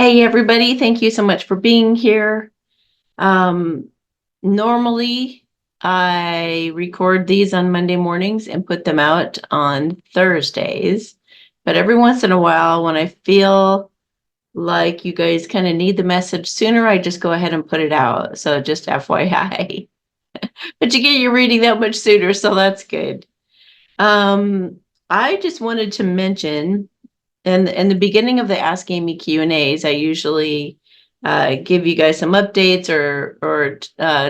Hey everybody, thank you so much for being here. Um, Normally I record these on Monday mornings and put them out on Thursdays. But every once in a while, when I feel like you guys kind of need the message sooner, I just go ahead and put it out. So just FYI. But you get your reading that much sooner, so that's good. Um, I just wanted to mention and in the beginning of the Ask Amy Q&As, I usually give you guys some updates or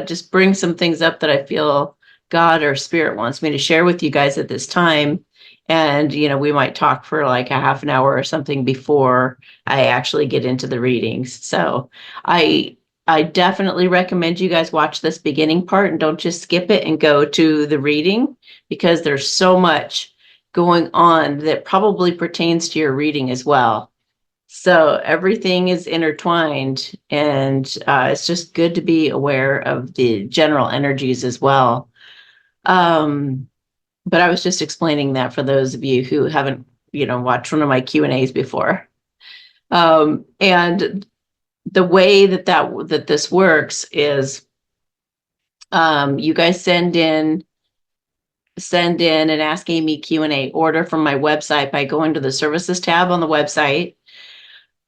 just bring some things up that I feel God or Spirit wants me to share with you guys at this time. And, we might talk for like a half an hour or something before I actually get into the readings. So I I definitely recommend you guys watch this beginning part and don't just skip it and go to the reading because there's so much going on that probably pertains to your reading as well. So everything is intertwined, and it's just good to be aware of the general energies as well. Um, but I was just explaining that for those of you who haven't, watched one of my Q&As before. And the way that this works is you guys send in an Ask Amy Q&A order from my website by going to the services tab on the website.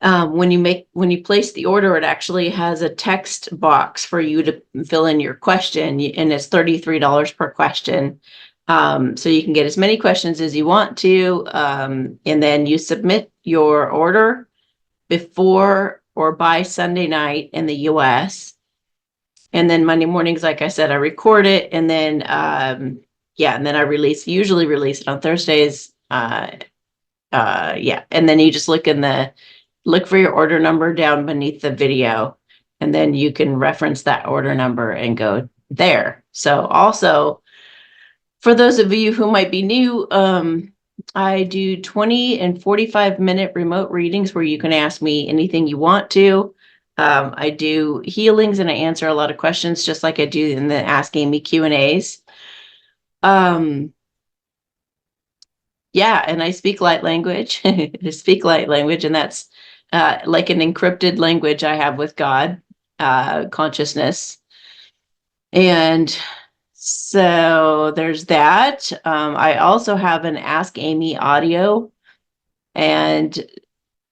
When you place the order, it actually has a text box for you to fill in your question, and it's $33 per question. So you can get as many questions as you want to, and then you submit your order before or by Sunday night in the US. And then Monday mornings, like I said, I record it, and then and then I usually release it on Thursdays. And then you just look for your order number down beneath the video, and then you can reference that order number and go there. So also, for those of you who might be new, I do 20 and 45-minute remote readings where you can ask me anything you want to. I do healings and I answer a lot of questions just like I do in the Ask Amy Q&As. And I speak light language. I speak light language, and that's like an encrypted language I have with God, consciousness. And so there's that. I also have an Ask Amy audio, and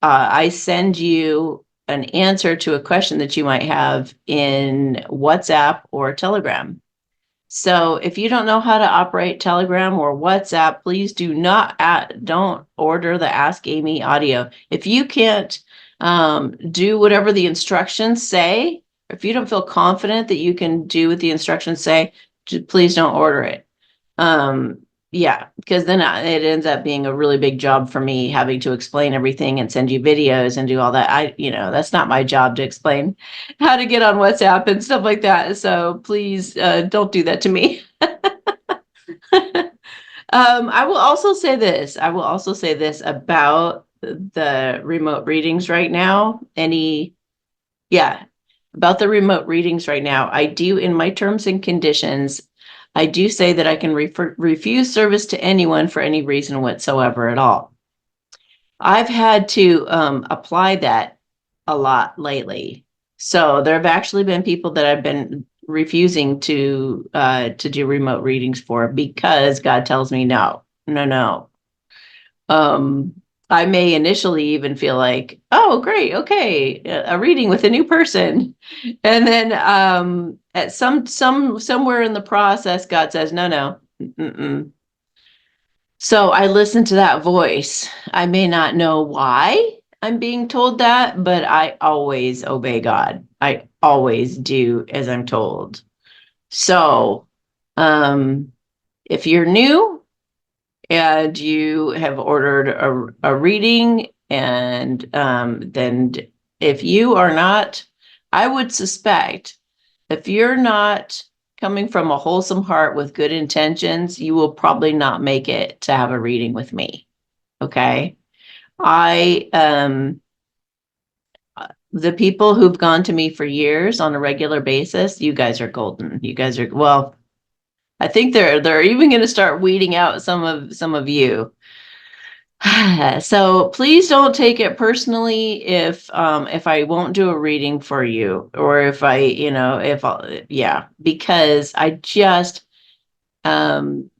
I send you an answer to a question that you might have in WhatsApp or Telegram. So if you don't know how to operate Telegram or WhatsApp, please don't order the Ask Amy audio. If you can't do whatever the instructions say, if you don't feel confident that you can do what the instructions say, please don't order it. Because then it ends up being a really big job for me having to explain everything and send you videos and do all that. That's not my job to explain how to get on WhatsApp and stuff like that. So please don't do that to me. I will also say this. About the remote readings right now. About the remote readings right now. I do, in my terms and conditions, I do say that I can refuse service to anyone for any reason whatsoever at all. I've had to apply that a lot lately. So there have actually been people that I've been refusing to do remote readings for because God tells me no, no, no. I may initially even feel like, oh, great, okay, a reading with a new person, and then at somewhere in the process, God says, no, no. Mm-mm. So I listen to that voice. I may not know why I'm being told that, but I always obey God. I always do as I'm told. So, if you're new and you have ordered a reading, and then if you are not, I would suspect if you're not coming from a wholesome heart with good intentions, you will probably not make it to have a reading with me. Okay. I The people who've gone to me for years on a regular basis, you guys are golden. You guys are, well, I think they're even going to start weeding out some of you. So please don't take it personally if I won't do a reading for you, or if I, if I, yeah, because I just, um,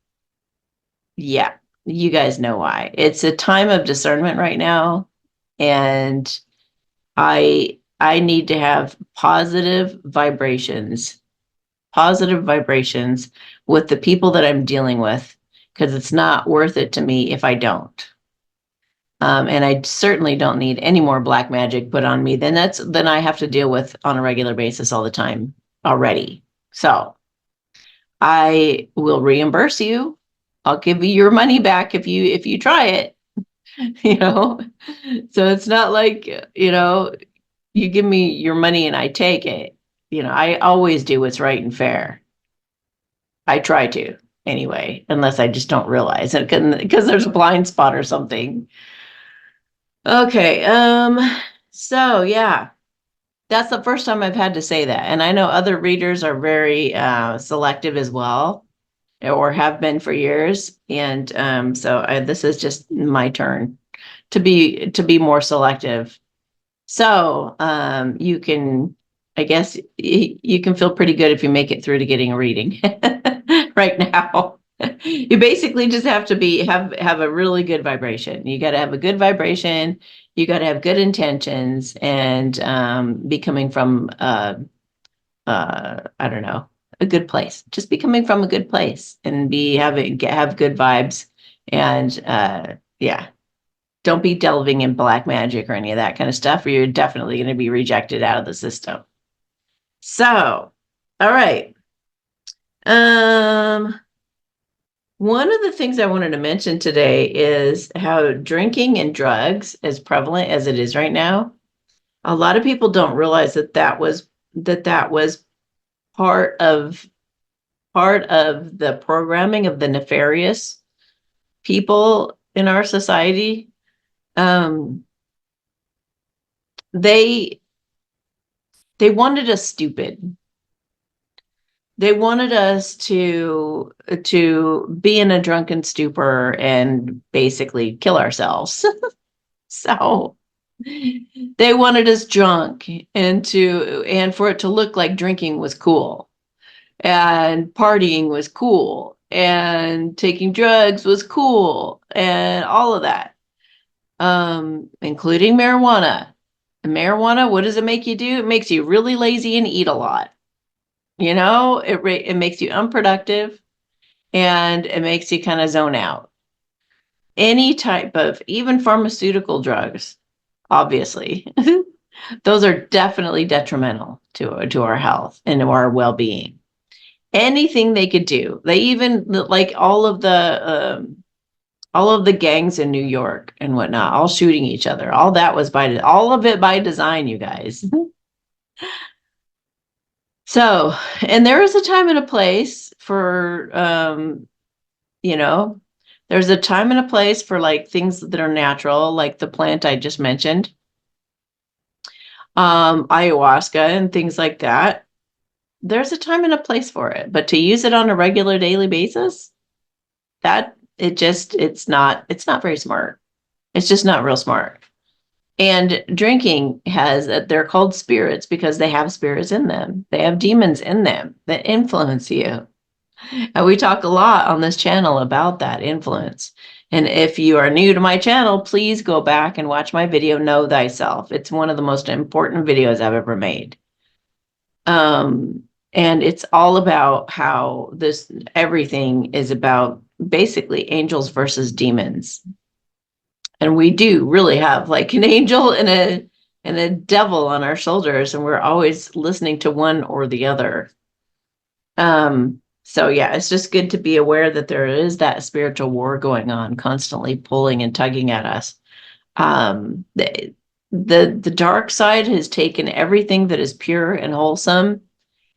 yeah, you guys know why. It's a time of discernment right now, and I need to have positive vibrations with the people that I'm dealing with, because it's not worth it to me if I don't. And I certainly don't need any more black magic put on me than I have to deal with on a regular basis all the time already. So I will reimburse you. I'll give you your money back if you try it, you know. So it's not like, you give me your money and I take it. I always do what's right and fair. I try to anyway, unless I just don't realize it because there's a blind spot or something. Okay. So yeah, that's the first time I've had to say that. And I know other readers are very selective as well, or have been for years. And this is just my turn to be more selective. So you can, I guess, you can feel pretty good if you make it through to getting a reading right now. You basically just have to have a really good vibration. You got to have a good vibration. You got to have good intentions, and be coming from I don't know, a good place. Just be coming from a good place, and have good vibes, and yeah. Don't be delving in black magic or any of that kind of stuff, or you're definitely going to be rejected out of the system. So, all right. Um, One of the things I wanted to mention today is how drinking and drugs, as prevalent as it is right now, a lot of people don't realize that was part of the programming of the nefarious people in our society. Um, they they wanted us stupid. They wanted us to be in a drunken stupor and basically kill ourselves. So they wanted us drunk, and for it to look like drinking was cool, and partying was cool, and taking drugs was cool, and all of that, including marijuana. And marijuana, what does it make you do? It makes you really lazy and eat a lot. It makes you unproductive, and it makes you kind of zone out. Any type of, even pharmaceutical drugs, obviously, those are definitely detrimental to our health and to our well-being. Anything they could do, they even, like, all of the gangs in New York and whatnot, all shooting each other. All of it by design, you guys. So, and there is a time and a place for, you know, there's a time and a place for, like, things that are natural, like the plant I just mentioned, ayahuasca and things like that. There's a time and a place for it, but to use it on a regular daily basis, it's not very smart. It's just not real smart. And drinking they're called spirits because they have spirits in them. They have demons in them that influence you. And we talk a lot on this channel about that influence. And if you are new to my channel, please go back and watch my video, Know Thyself. It's one of the most important videos I've ever made. And it's all about how everything is about basically angels versus demons. And we do really have, like, an angel and a devil on our shoulders, and we're always listening to one or the other. So yeah, it's just good to be aware that there is that spiritual war going on, constantly pulling and tugging at us. The dark side has taken everything that is pure and wholesome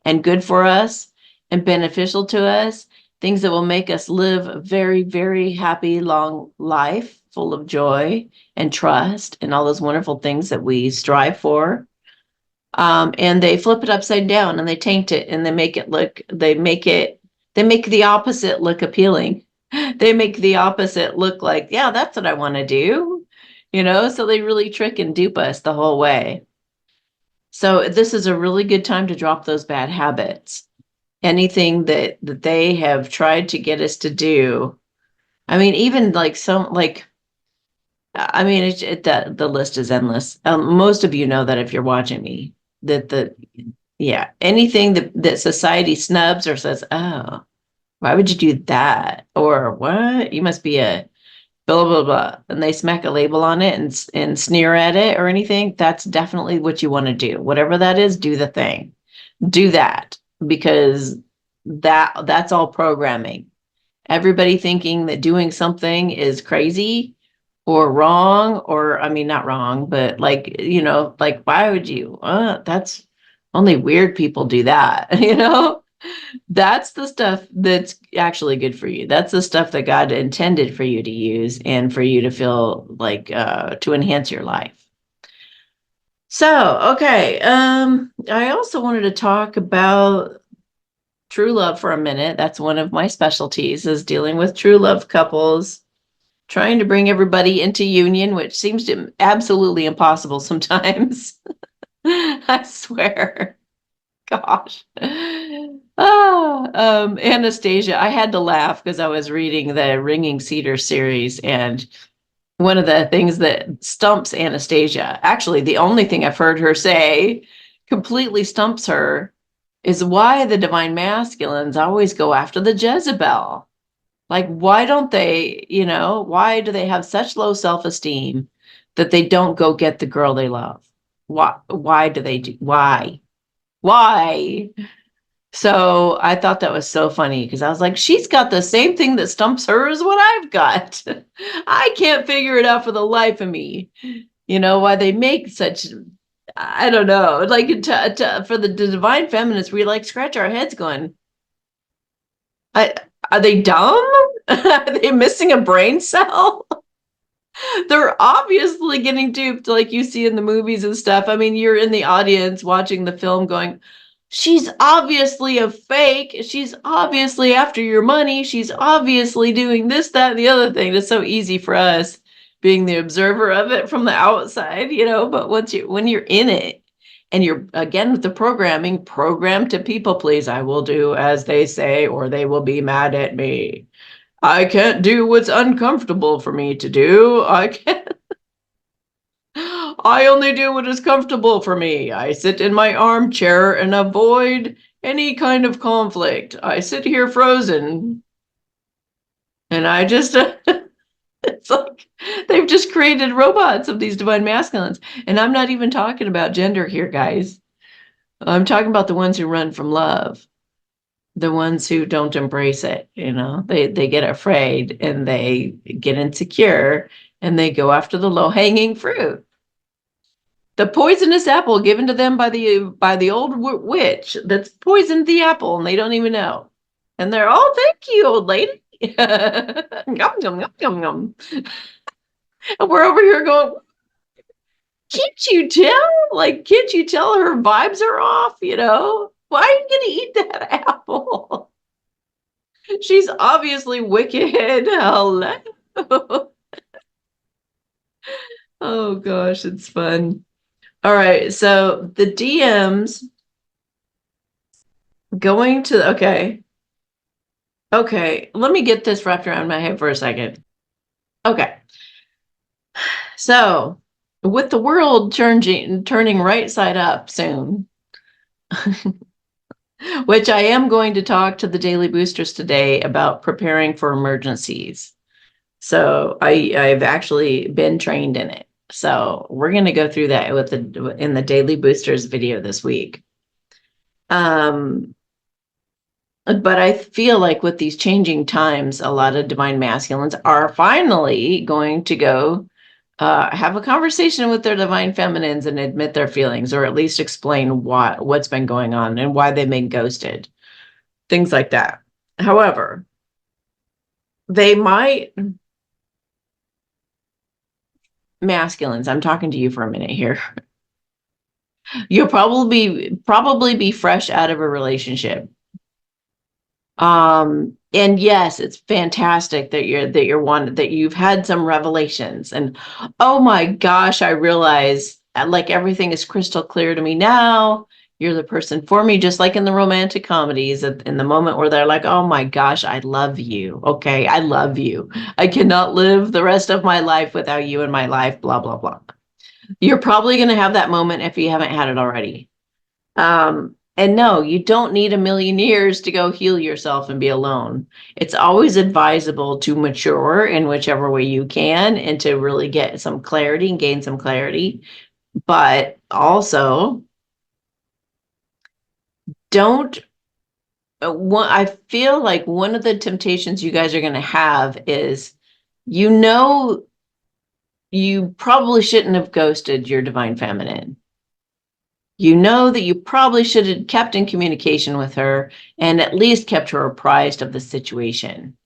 and good for us and beneficial to us, things that will make us live a very, very happy, long life full of joy and trust and all those wonderful things that we strive for. And they flip it upside down and they taint it, and they make the opposite look appealing. They make the opposite look like, yeah, that's what I want to do, so they really trick and dupe us the whole way. So this is a really good time to drop those bad habits. Anything that they have tried to get us to do. I mean, even like I mean, the list is endless. Most of you know that if you're watching me, yeah, anything that society snubs or says, oh, why would you do that? Or what? You must be a blah, blah, blah. And they smack a label on it and sneer at it or anything. That's definitely what you want to do. Whatever that is, do the thing. Do that because that's all programming. Everybody thinking that doing something is crazy or wrong, or I mean, not wrong, but like, like, why would you? That's only weird people do that, That's the stuff that's actually good for you. That's the stuff that God intended for you to use and for you to feel like to enhance your life. So, okay. I also wanted to talk about true love for a minute. That's one of my specialties, is dealing with true love couples, trying to bring everybody into union, which seems to absolutely impossible sometimes. I swear. Gosh. Anastasia, I had to laugh because I was reading the Ringing Cedar series, and one of the things that stumps Anastasia, actually the only thing I've heard her say completely stumps her, is why the divine masculines always go after the Jezebel. Like, why don't they, why do they have such low self-esteem that they don't go get the girl they love? Why do they do, why? So I thought that was so funny because I was like, she's got the same thing that stumps her as what I've got. I can't figure it out for the life of me. Why they make such, I don't know, like for the divine feminists, we like scratch our heads going, I, are they dumb? Are they missing a brain cell? They're obviously getting duped like you see in the movies and stuff. I mean, you're in the audience watching the film going, she's obviously a fake. She's obviously after your money. She's obviously doing this, that, and the other thing. It's so easy for us being the observer of it from the outside, but when you're in it and you're again with the programmed to people please, I will do as they say or they will be mad at me. I can't do what's uncomfortable for me to do. I can't. I only do what is comfortable for me. I sit in my armchair and avoid any kind of conflict. I sit here frozen. And I just, it's like they've just created robots of these divine masculines. And I'm not even talking about gender here, guys. I'm talking about the ones who run from love, the ones who don't embrace it. They get afraid and they get insecure and they go after the low hanging fruit. The poisonous apple given to them by the old witch that's poisoned the apple and they don't even know. And they're, oh, thank you, old lady. Yum, yum, yum, yum, yum. And we're over here going, can't you tell? Like, can't you tell her vibes are off? Why are you going to eat that apple? She's obviously wicked. Hello. Oh gosh, it's fun. All right, so the DMs going to, okay, let me get this wrapped around my head for a second. Okay, so with the world turning right side up soon, which I am going to talk to the Daily Boosters today about preparing for emergencies. So I've actually been trained in it. So we're going to go through that in the Daily Boosters video this week. But I feel like with these changing times, a lot of divine masculines are finally going to go have a conversation with their divine feminines and admit their feelings, or at least explain what's been going on and why they've been ghosted, things like that. However, they might, masculines, I'm talking to you for a minute here. You'll probably be fresh out of a relationship. And yes, it's fantastic that you've had some revelations, and oh my gosh, I realize like everything is crystal clear to me now. You're the person for me, just like in the romantic comedies, in the moment where they're like, oh my gosh, I love you. Okay, I love you. I cannot live the rest of my life without you in my life, blah, blah, blah. You're probably going to have that moment if you haven't had it already. And no, you don't need a million years to go heal yourself and be alone. It's always advisable to mature in whichever way you can and to really get some clarity and gain some clarity. But also, don't. I feel like one of the temptations you guys are going to have is, you probably shouldn't have ghosted your divine feminine. You know that you probably should have kept in communication with her and at least kept her apprised of the situation.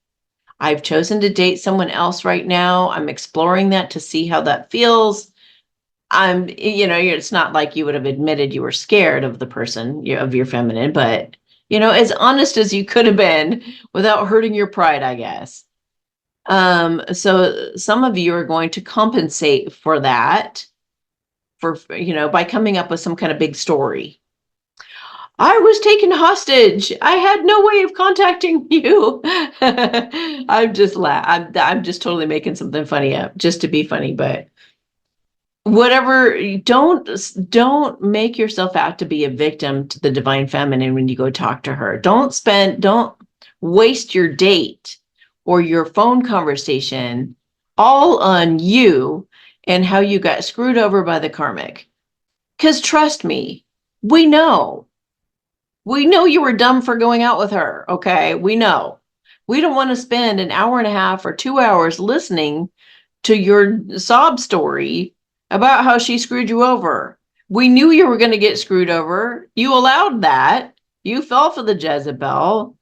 I've chosen to date someone else right now. I'm exploring that to see how that feels. It's not like you would have admitted you were scared of the person, of your feminine, but, as honest as you could have been without hurting your pride, I guess. So some of you are going to compensate for that by coming up with some kind of big story. I was taken hostage. I had no way of contacting you. I'm just totally making something funny up just to be funny, but whatever, don't make yourself out to be a victim to the divine feminine when you go talk to her. Don't waste your date or your phone conversation all on you and how you got screwed over by the karmic. Because trust me, we know. We know you were dumb for going out with her. Okay. We know. We don't want to spend an hour and a half or 2 hours listening to your sob story about how she screwed you over. We knew you were going to get screwed over. You allowed that. You fell for the Jezebel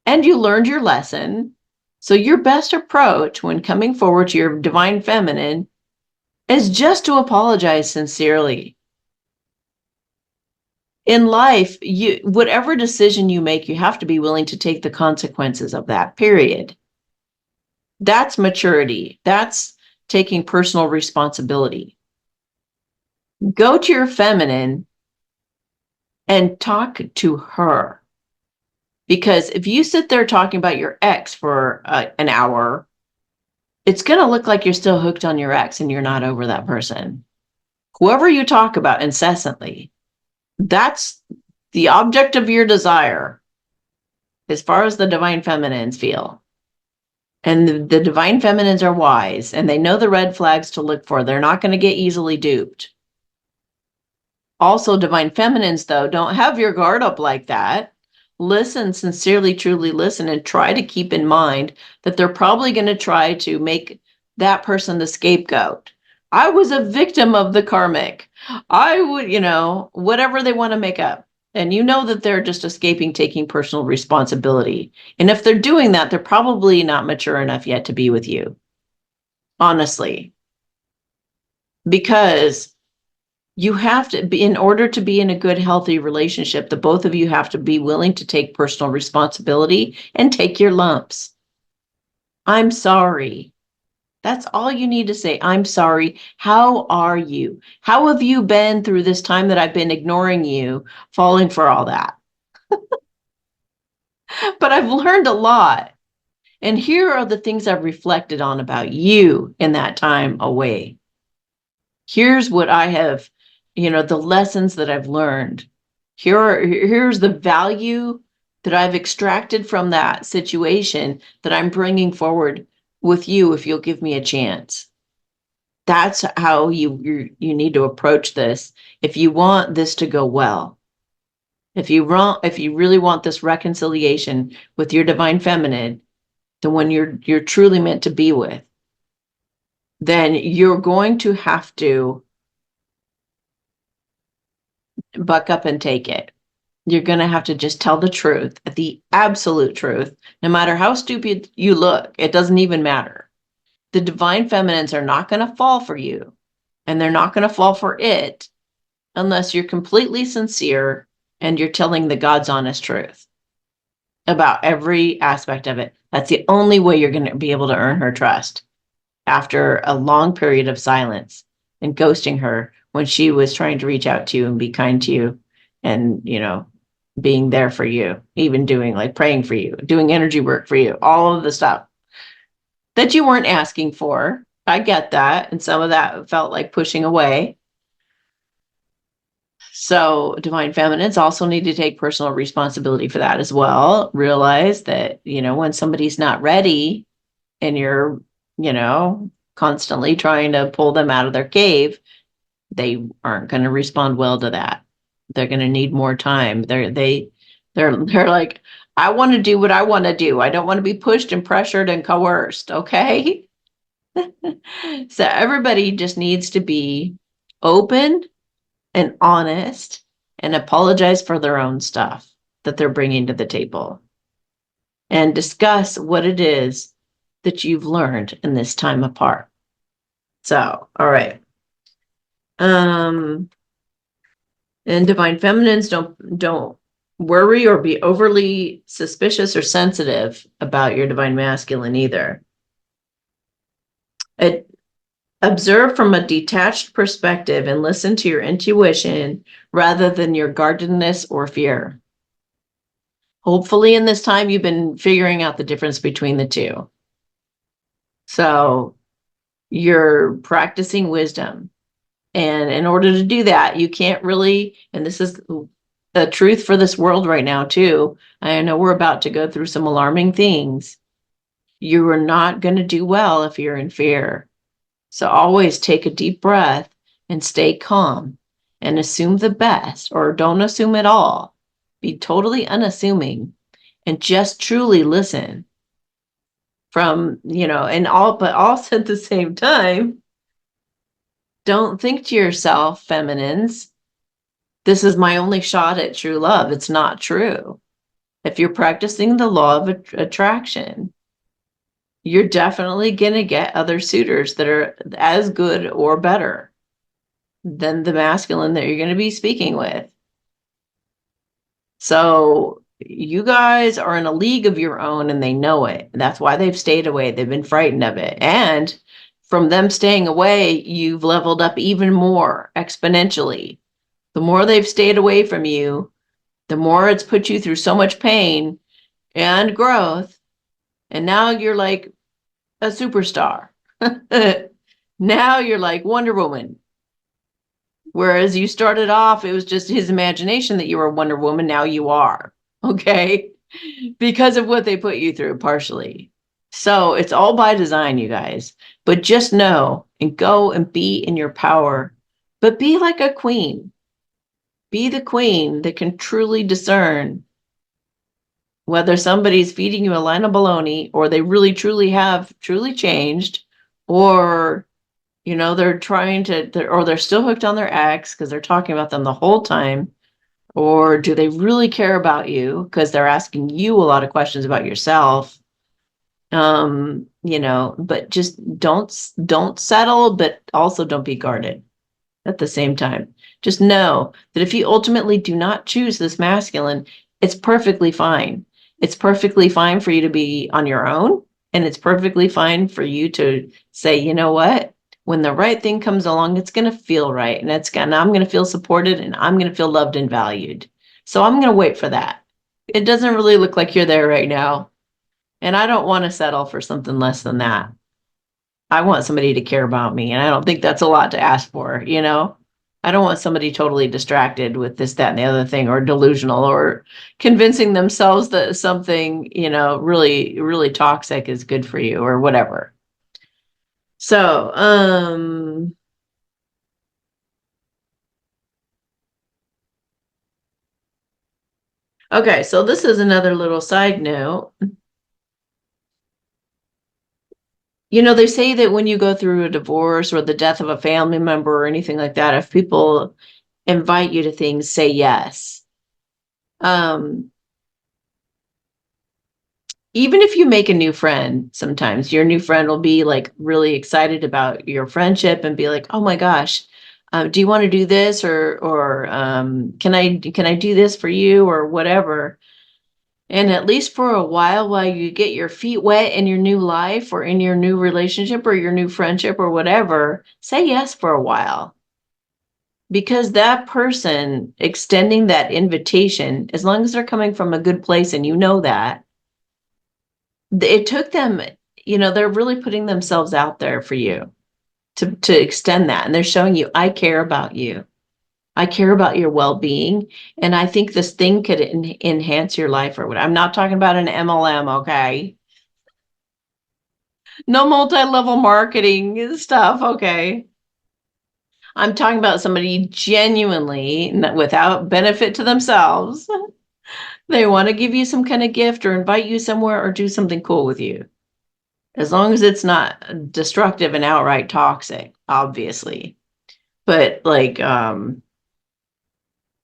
and you learned your lesson. So your best approach when coming forward to your divine feminine is just to apologize sincerely. In life, whatever decision you make, you have to be willing to take the consequences of that, period. That's maturity. That's taking personal responsibility. Go to your feminine and talk to her. Because if you sit there talking about your ex for an hour, it's going to look like you're still hooked on your ex and you're not over that person. Whoever you talk about incessantly, that's the object of your desire, as far as the divine feminines feel. And the divine feminines are wise and they know the red flags to look for. They're not going to get easily duped. Also, divine feminines, though, don't have your guard up like that. Listen, sincerely, truly listen, and try to keep in mind that they're probably going to try to make that person the scapegoat. I was a victim of the karmic. I would, whatever they want to make up. And you know that they're just escaping taking personal responsibility. And if they're doing that, they're probably not mature enough yet to be with you. Honestly. Because you have to be, in order to be in a good, healthy relationship, the both of you have to be willing to take personal responsibility and take your lumps. I'm sorry. That's all you need to say. I'm sorry. How are you? How have you been through this time that I've been ignoring you, falling for all that? But I've learned a lot. And here are the things I've reflected on about you in that time away. Here's what I have, the lessons that I've learned. Here's the value that I've extracted from that situation that I'm bringing forward with you if you'll give me a chance. That's how you need to approach this if you want this to go well. If you really want this reconciliation with your divine feminine, the one you're truly meant to be with, then you're going to have to buck up and take it. You're going to have to just tell the truth, the absolute truth, no matter how stupid you look. It doesn't even matter. The divine feminines are not going to fall for you, and they're not going to fall for it unless you're completely sincere and you're telling the God's honest truth. about every aspect of it. That's the only way you're going to be able to earn her trust after a long period of silence and ghosting her when she was trying to reach out to you and be kind to you and, being there for you, even doing like praying for you, doing energy work for you, all of the stuff that you weren't asking for. I get that. And some of that felt like pushing away. So divine feminines also need to take personal responsibility for that as well. Realize that, when somebody's not ready and you're, constantly trying to pull them out of their cave, they aren't going to respond well to that. They're going to need more time. They're like, I want to do what I want to do. I don't want to be pushed and pressured and coerced. Okay. So everybody just needs to be open and honest and apologize for their own stuff that they're bringing to the table and discuss what it is that you've learned in this time apart. So, all right. And divine feminines don't worry or be overly suspicious or sensitive about your divine masculine either. Observe from a detached perspective and listen to your intuition rather than your guardedness or fear. Hopefully in this time you've been figuring out the difference between the two. So you're practicing wisdom. And in order to do that, you can't really, and this is the truth for this world right now too. I know we're about to go through some alarming things. You are not going to do well if you're in fear. So always take a deep breath and stay calm and assume the best, or don't assume at all. Be totally unassuming and just truly listen from, but also at the same time, don't think to yourself, feminines, this is my only shot at true love. It's not true. If you're practicing the law of attraction, you're definitely going to get other suitors that are as good or better than the masculine that you're going to be speaking with. So you guys are in a league of your own and they know it. That's why they've stayed away. They've been frightened of it. And from them staying away, you've leveled up even more exponentially. The more they've stayed away from you, the more it's put you through so much pain and growth. And now you're like a superstar. Now you're like Wonder Woman. Whereas you started off, it was just his imagination that you were Wonder Woman. Now you are. Okay. Because of what they put you through partially. So it's all by design, you guys. But just know and go and be in your power. But be like a queen. Be the queen that can truly discern whether somebody's feeding you a line of baloney or they really truly have truly changed, or they're trying to, or they're still hooked on their ex because they're talking about them the whole time, or do they really care about you because they're asking you a lot of questions about yourself. But just don't settle, but also don't be guarded at the same time. Just know that if you ultimately do not choose this masculine, it's perfectly fine. It's perfectly fine for you to be on your own. And it's perfectly fine for you to say, you know what? When the right thing comes along, it's going to feel right. And I'm going to feel supported and I'm going to feel loved and valued. So I'm going to wait for that. It doesn't really look like you're there right now. And I don't want to settle for something less than that. I want somebody to care about me. And I don't think that's a lot to ask for, I don't want somebody totally distracted with this, that, and the other thing, or delusional, or convincing themselves that something, really, really toxic is good for you or whatever. So, okay, so this is another little side note. They say that when you go through a divorce or the death of a family member or anything like that, if people invite you to things, say yes. Even if you make a new friend, sometimes your new friend will be like really excited about your friendship and be like, oh my gosh, do you want to do this, or can I do this for you or whatever? And at least for a while you get your feet wet in your new life or in your new relationship or your new friendship or whatever, say yes for a while. Because that person extending that invitation, as long as they're coming from a good place and you know that, it took them, they're really putting themselves out there for you to extend that. And they're showing you, I care about you. I care about your well-being. And I think this thing could enhance your life or what. I'm not talking about an MLM, okay? No multi-level marketing stuff, okay? I'm talking about somebody genuinely, without benefit to themselves. They want to give you some kind of gift or invite you somewhere or do something cool with you. As long as it's not destructive and outright toxic, obviously. But like, yeah,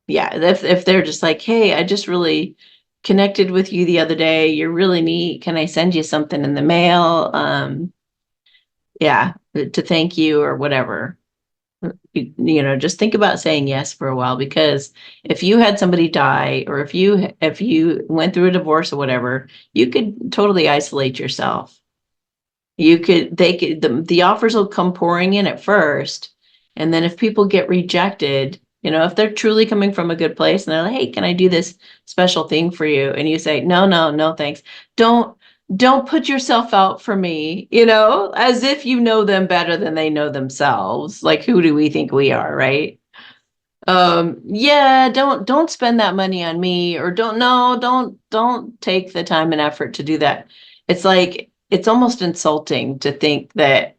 if they're just like, hey, I just really connected with you the other day. You're really neat. Can I send you something in the mail? Yeah, to thank you or whatever. Just think about saying yes for a while, because if you had somebody die or if you went through a divorce or whatever, you could totally isolate yourself. The offers will come pouring in at first, and then if people get rejected, if they're truly coming from a good place and they're like, hey, can I do this special thing for you, and you say no, no, no, thanks, don't don't put yourself out for me, as if you know them better than they know themselves. Like, who do we think we are, right? Yeah, don't spend that money on me, or don't take the time and effort to do that. It's like, it's almost insulting to think that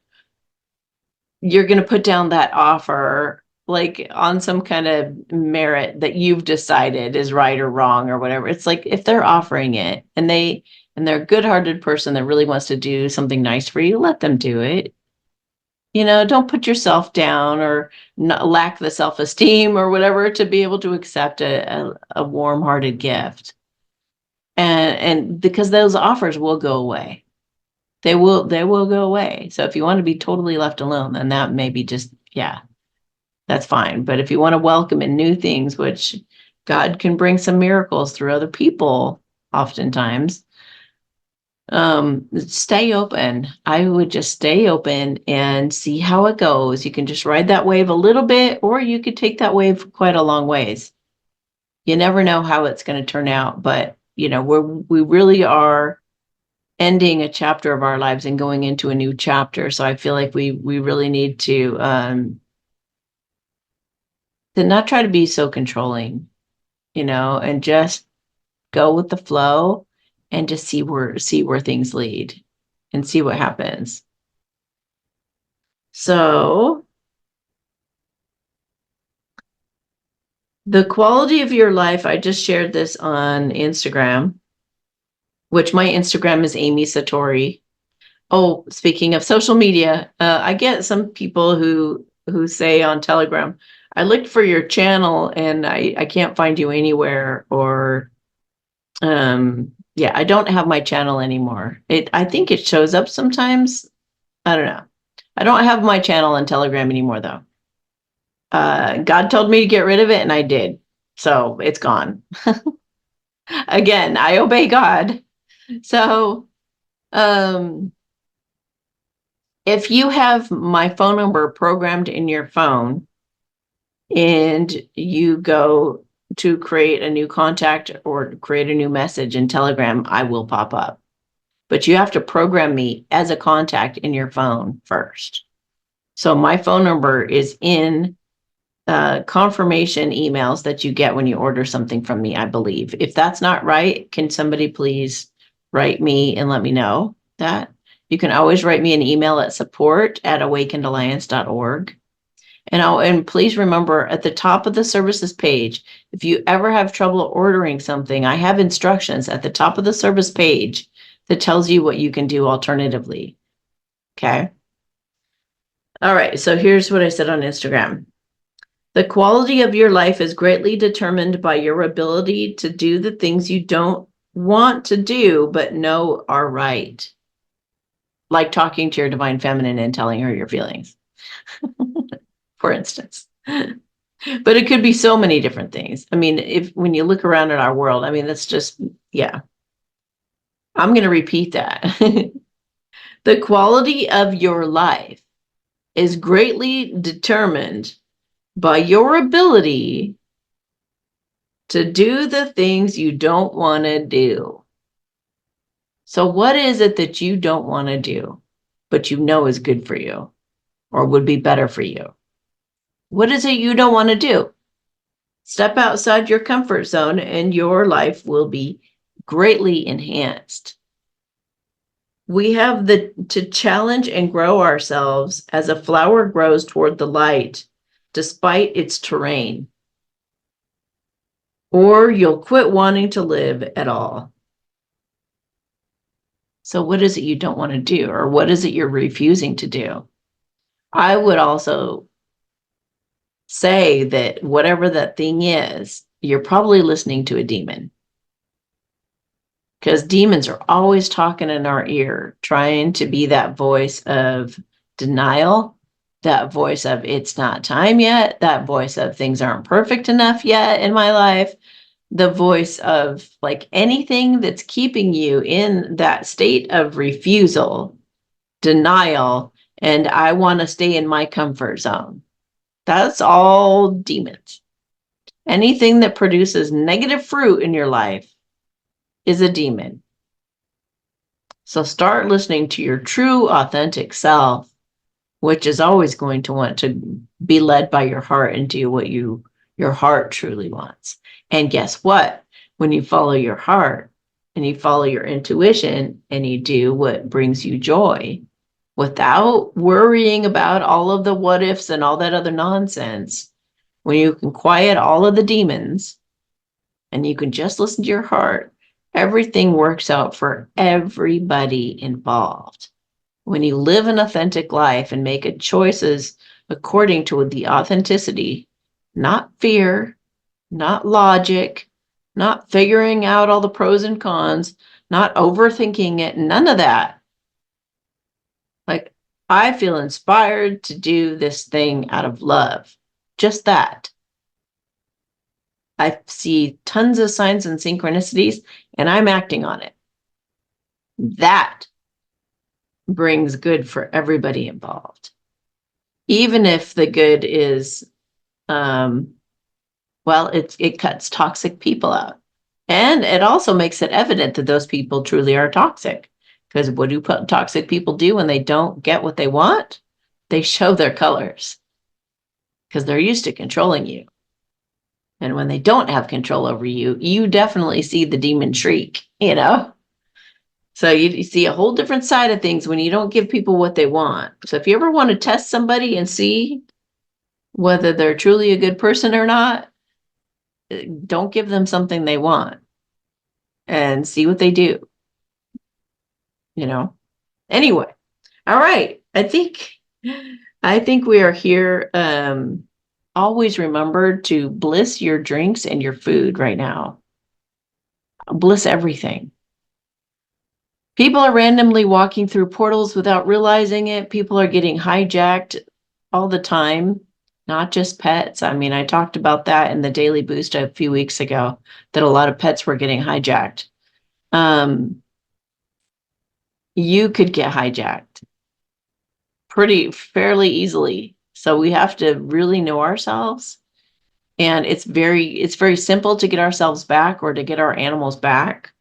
you're going to put down that offer like on some kind of merit that you've decided is right or wrong or whatever. It's like, if they're offering it and they're a good-hearted person that really wants to do something nice for you, let them do it. Don't put yourself down or not, lack the self-esteem or whatever to be able to accept a warm-hearted gift. And because those offers will go away. They will go away. So if you want to be totally left alone, then that may be just, yeah, that's fine. But if you want to welcome in new things, which God can bring some miracles through other people oftentimes, stay open. I would just stay open and see how it goes. You can just ride that wave a little bit, or you could take that wave quite a long ways. You never know how it's going to turn out, but we really are ending a chapter of our lives and going into a new chapter. So I feel like we really need to not try to be so controlling, and just go with the flow and just see where things lead and see what happens. So the quality of your life, I just shared this on Instagram, which my Instagram is Amy Satori. Oh, speaking of social media, I get some people who say on Telegram, I looked for your channel and I can't find you anywhere, or yeah, I don't have my channel anymore. I think it shows up sometimes. I don't know. I don't have my channel on Telegram anymore though. God told me to get rid of it and I did. So it's gone. Again, I obey God. So um if you have my phone number programmed in your phone and you go to create a new contact or create a new message in Telegram, I will pop up. But you have to program me as a contact in your phone first. So my phone number is in confirmation emails that you get when you order something from me, I believe. If that's not right, can somebody please write me and let me know that? You can always write me an email at support@awakenedalliance.org. And please remember, at the top of the services page, if you ever have trouble ordering something, I have instructions at the top of the service page that tells you what you can do alternatively. Okay. All right. So here's what I said on Instagram. The quality of your life is greatly determined by your ability to do the things you don't want to do, but know are right. Like talking to your divine feminine and telling her your feelings, for instance. But it could be so many different things. I mean, when you look around at our world, I mean, that's just, yeah. I'm going to repeat that. The quality of your life is greatly determined by your ability to do the things you don't want to do. So what is it that you don't want to do, but you know is good for you or would be better for you? What is it you don't want to do? Step outside your comfort zone and your life will be greatly enhanced. We have to challenge and grow ourselves as a flower grows toward the light, despite its terrain. Or you'll quit wanting to live at all. So what is it you don't want to do? Or what is it you're refusing to do? I would also say that whatever that thing is, you're probably listening to a demon. Because demons are always talking in our ear, trying to be that voice of denial, that voice of it's not time yet, that voice of things aren't perfect enough yet in my life, the voice of like anything that's keeping you in that state of refusal, denial, and I want to stay in my comfort zone. That's all demons. Anything that produces negative fruit in your life is a demon. So start listening to your true, authentic self, which is always going to want to be led by your heart and do what your heart truly wants. And guess what? When you follow your heart and you follow your intuition and you do what brings you joy without worrying about all of the what ifs and all that other nonsense, when you can quiet all of the demons and you can just listen to your heart, everything works out for everybody involved. When you live an authentic life and make choices according to the authenticity, not fear, not logic, not figuring out all the pros and cons, not overthinking it, none of that. Like, I feel inspired to do this thing out of love. Just that. I see tons of signs and synchronicities, and I'm acting on it. That brings good for everybody involved. Even if the good is, well, it cuts toxic people out. And it also makes it evident that those people truly are toxic. Because what do toxic people do when they don't get what they want? They show their colors because they're used to controlling you. And when they don't have control over you, you definitely see the demon shriek, you know? So you see a whole different side of things when you don't give people what they want. So if you ever want to test somebody and see whether they're truly a good person or not, don't give them something they want and see what they do, you know? Anyway, all right. I think we are here. Always remember to bliss your drinks and your food right now. Bliss everything. People are randomly walking through portals without realizing it. People are getting hijacked all the time, not just pets. I mean, I talked about that in the Daily Boost a few weeks ago, that a lot of pets were getting hijacked. You could get hijacked fairly easily. So we have to really know ourselves. And it's very simple to get ourselves back or to get our animals back.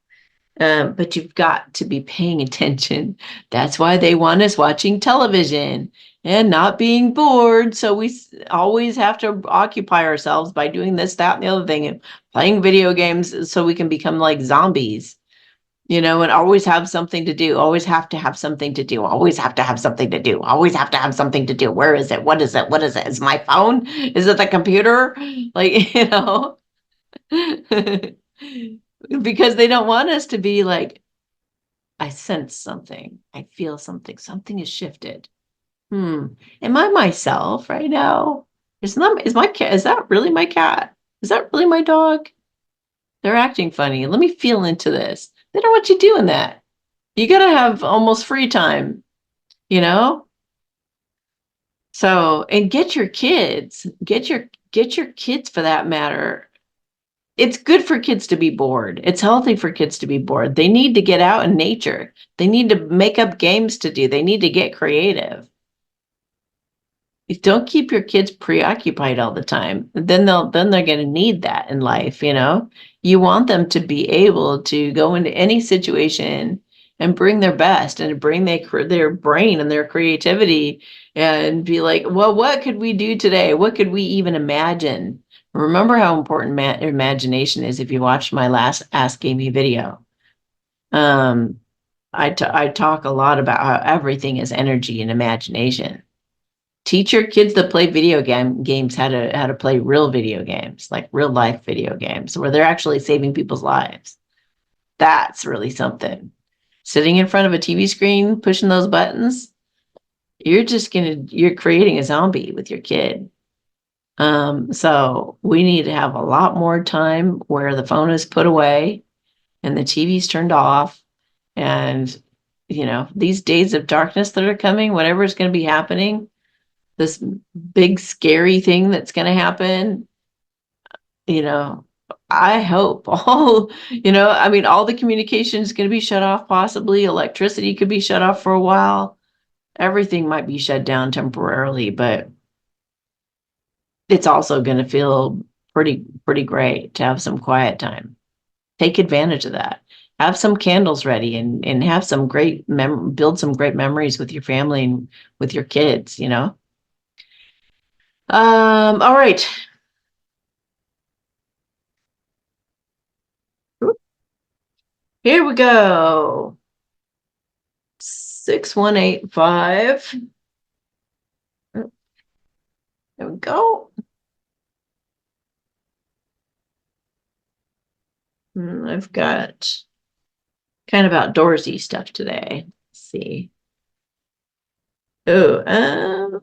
But you've got to be paying attention. That's why they want us watching television and not being bored. So we always have to occupy ourselves by doing this, that, and the other thing, and playing video games so we can become like zombies, and always have something to do. Always have to have something to do. Always have to have something to do. Always have to have something to do. Where is it? What is it? What is it? Is it my phone? Is it the computer? Like, because they don't want us to be like, I sense something. I feel something. Something has shifted. Am I myself right now? Is my cat? Is that really my cat? Is that really my dog? They're acting funny. Let me feel into this. They don't want you doing that. You gotta have almost free time, you know? So, and get your kids for that matter, it's good for kids to be bored. It's healthy for kids to be bored. They need to get out in nature. They need to make up games to do. They need to get creative. Don't keep your kids preoccupied all the time. Then they're going to need that in life, you know. You want them to be able to go into any situation and bring their best and bring their brain and their creativity and be like, well, what could we do today? What could we even imagine? Remember how important imagination is. If you watched my last Ask Amy video, um, I talk a lot about how everything is energy and imagination. Teach your kids that play games how to play real video games, like real life video games where they're actually saving people's lives. That's really something. Sitting in front of a TV screen pushing those buttons, you're creating a zombie with your kid. So we need to have a lot more time where the phone is put away and the TV's turned off. And these days of darkness that are coming, whatever is going to be happening, this big scary thing that's going to happen, you know, I hope all the communication is going to be shut off, possibly electricity could be shut off for a while. Everything might be shut down temporarily, but it's also going to feel pretty great to have some quiet time. Take advantage of that. Have some candles ready and have some build some great memories with your family and with your kids, you know. All right. Here we go. 6185. There we go. I've got kind of outdoorsy stuff today. Let's see. Oh,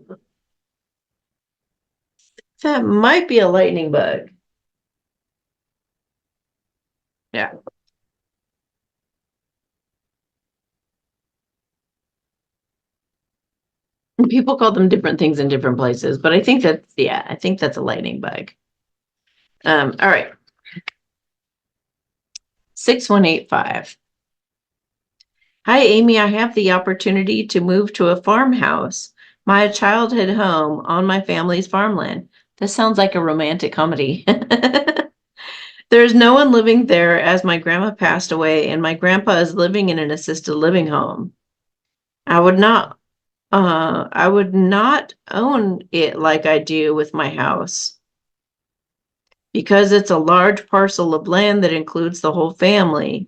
that might be a lightning bug. Yeah. People call them different things in different places, but I think that's a lightning bug. All right. 6185. Hi, Amy. I have the opportunity to move to a farmhouse, my childhood home on my family's farmland. This sounds like a romantic comedy. There's no one living there as my grandma passed away, and my grandpa is living in an assisted living home. I would not own it like I do with my house because it's a large parcel of land that includes the whole family.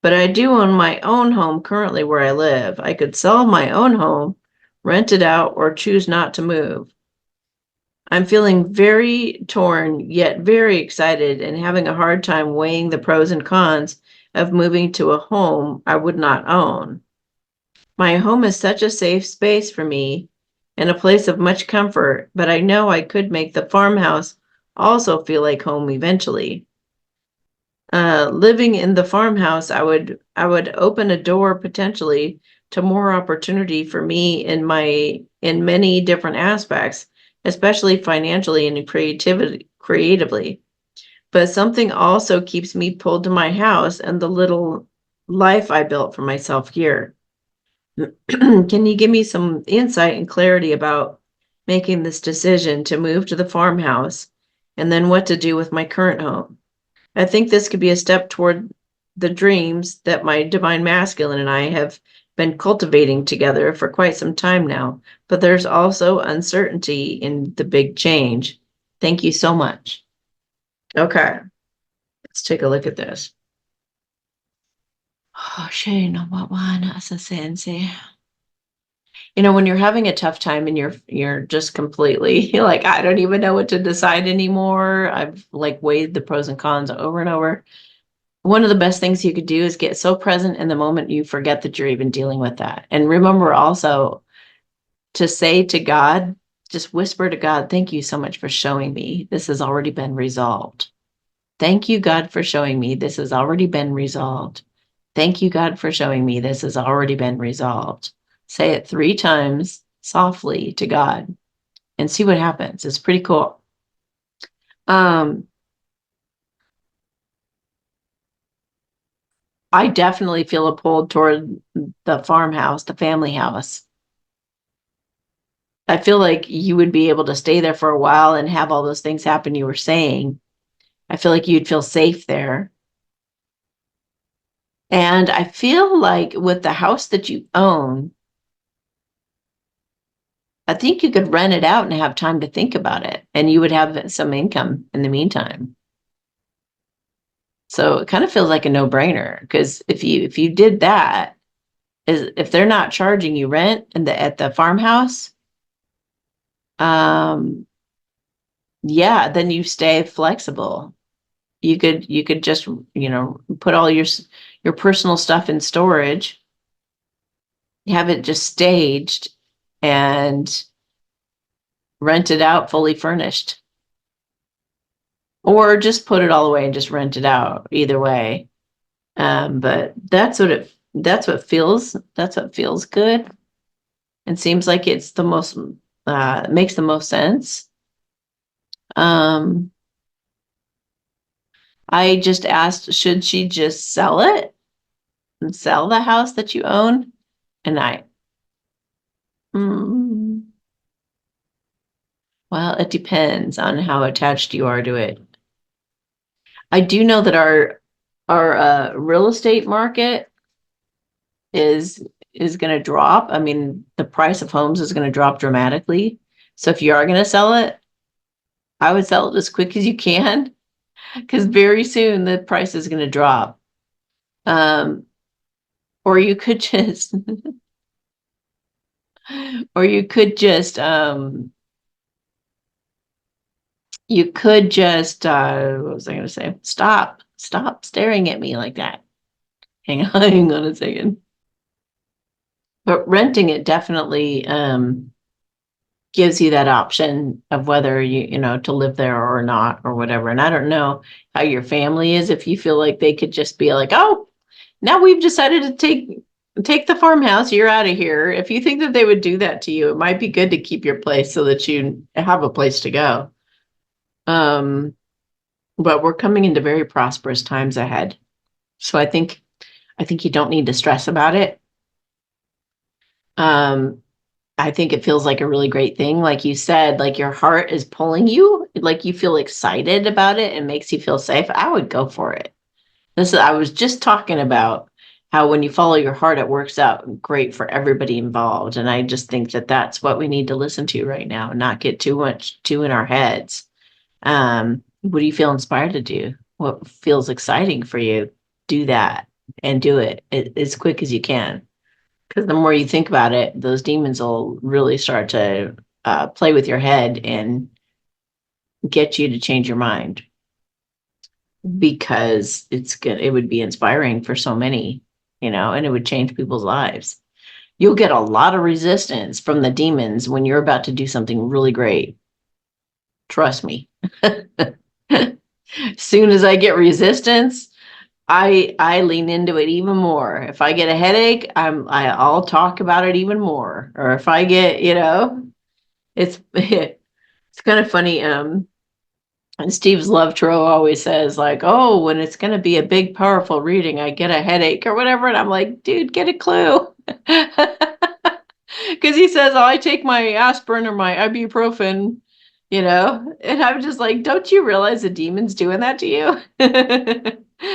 But I do own my own home currently where I live. I could sell my own home, rent it out, or choose not to move. I'm feeling very torn, yet very excited and having a hard time weighing the pros and cons of moving to a home I would not own. My home is such a safe space for me and a place of much comfort, but I know I could make the farmhouse also feel like home eventually. Living in the farmhouse, I would open a door potentially to more opportunity for me in many different aspects, especially financially and creatively. But something also keeps me pulled to my house and the little life I built for myself here. Can you give me some insight and clarity about making this decision to move to the farmhouse and then what to do with my current home? I think this could be a step toward the dreams that my divine masculine and I have been cultivating together for quite some time now, but there's also uncertainty in the big change. Thank you so much. Okay, let's take a look at this. Oh, Shane, what one as a sensei? When you're having a tough time and you're just completely you're like, I don't even know what to decide anymore. I've like weighed the pros and cons over and over. One of the best things you could do is get so present in the moment you forget that you're even dealing with that. And remember also to say to God, just whisper to God, thank you so much for showing me this has already been resolved. Thank you, God, for showing me this has already been resolved. Thank you, God, for showing me this has already been resolved. Say it 3 times softly to God and see what happens. It's pretty cool. I definitely feel a pull toward the farmhouse, the family house. I feel like you would be able to stay there for a while and have all those things happen you were saying. I feel like you'd feel safe there. And I feel like with the house that you own, I think you could rent it out and have time to think about it, and you would have some income in the meantime. So it kind of feels like a no-brainer because if you did that, is if they're not charging you rent in the at the farmhouse, um, yeah, then you stay flexible. You could just, put all your personal stuff in storage, have it just staged, and rent it out fully furnished. Or just put it all away and just rent it out. Either way. But that's what feels good and seems like it's the most makes the most sense. Um, I just asked, should she just sell it and sell the house that you own? And mm, well, it depends on how attached you are to it. I do know that our real estate market is is going to drop. I mean, the price of homes is going to drop dramatically. So if you are going to sell it, I would sell it as quick as you can because very soon the price is going to drop. Um, or you could just, or you could just, what was I going to say? Stop staring at me like that. Hang on a second. But renting it definitely, gives you that option of whether to live there or not or whatever. And I don't know how your family is, if you feel like they could just be like, oh, now we've decided to take the farmhouse, you're out of here. If you think that they would do that to you, it might be good to keep your place so that you have a place to go. Um, but we're coming into very prosperous times ahead. So I think you don't need to stress about it. Um, I think it feels like a really great thing. Like you said, like your heart is pulling you, like you feel excited about it and makes you feel safe. I would go for it. I was just talking about how when you follow your heart, it works out great for everybody involved. And I just think that that's what we need to listen to right now, and not get too in our heads. What do you feel inspired to do? What feels exciting for you? Do that and do it as quick as you can. Because the more you think about it, those demons will really start to play with your head and get you to change your mind, because it would be inspiring for so many, and it would change people's lives. You'll get a lot of resistance from the demons when you're about to do something really great. Trust me. As soon as I get resistance, I lean into it even more. If I get a headache, I'll talk about it even more. Or if I get, it's it's kind of funny. And Steve's Love Trove always says, like, oh, when it's going to be a big, powerful reading, I get a headache or whatever. And I'm like, dude, get a clue. Because he says, oh, I take my aspirin or my ibuprofen, and I'm just like, don't you realize the demon's doing that to you?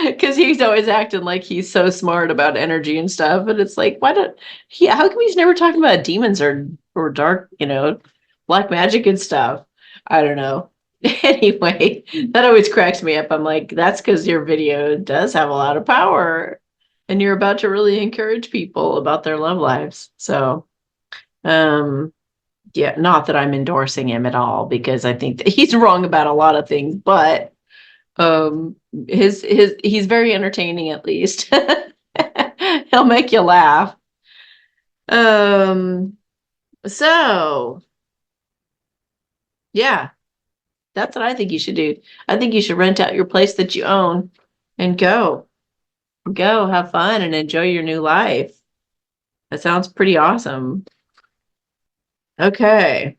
Because he's always acting like he's so smart about energy and stuff. And it's like, how come he's never talking about demons or dark, black magic and stuff? I don't know. Anyway, that always cracks me up. I'm like, that's because your video does have a lot of power and you're about to really encourage people about their love lives. So, um, yeah, not that I'm endorsing him at all, because I think that he's wrong about a lot of things, but he's very entertaining, at least. He'll make you laugh. Um, so yeah, that's what I think you should do. I think you should rent out your place that you own and go have fun and enjoy your new life. That sounds pretty awesome. Okay.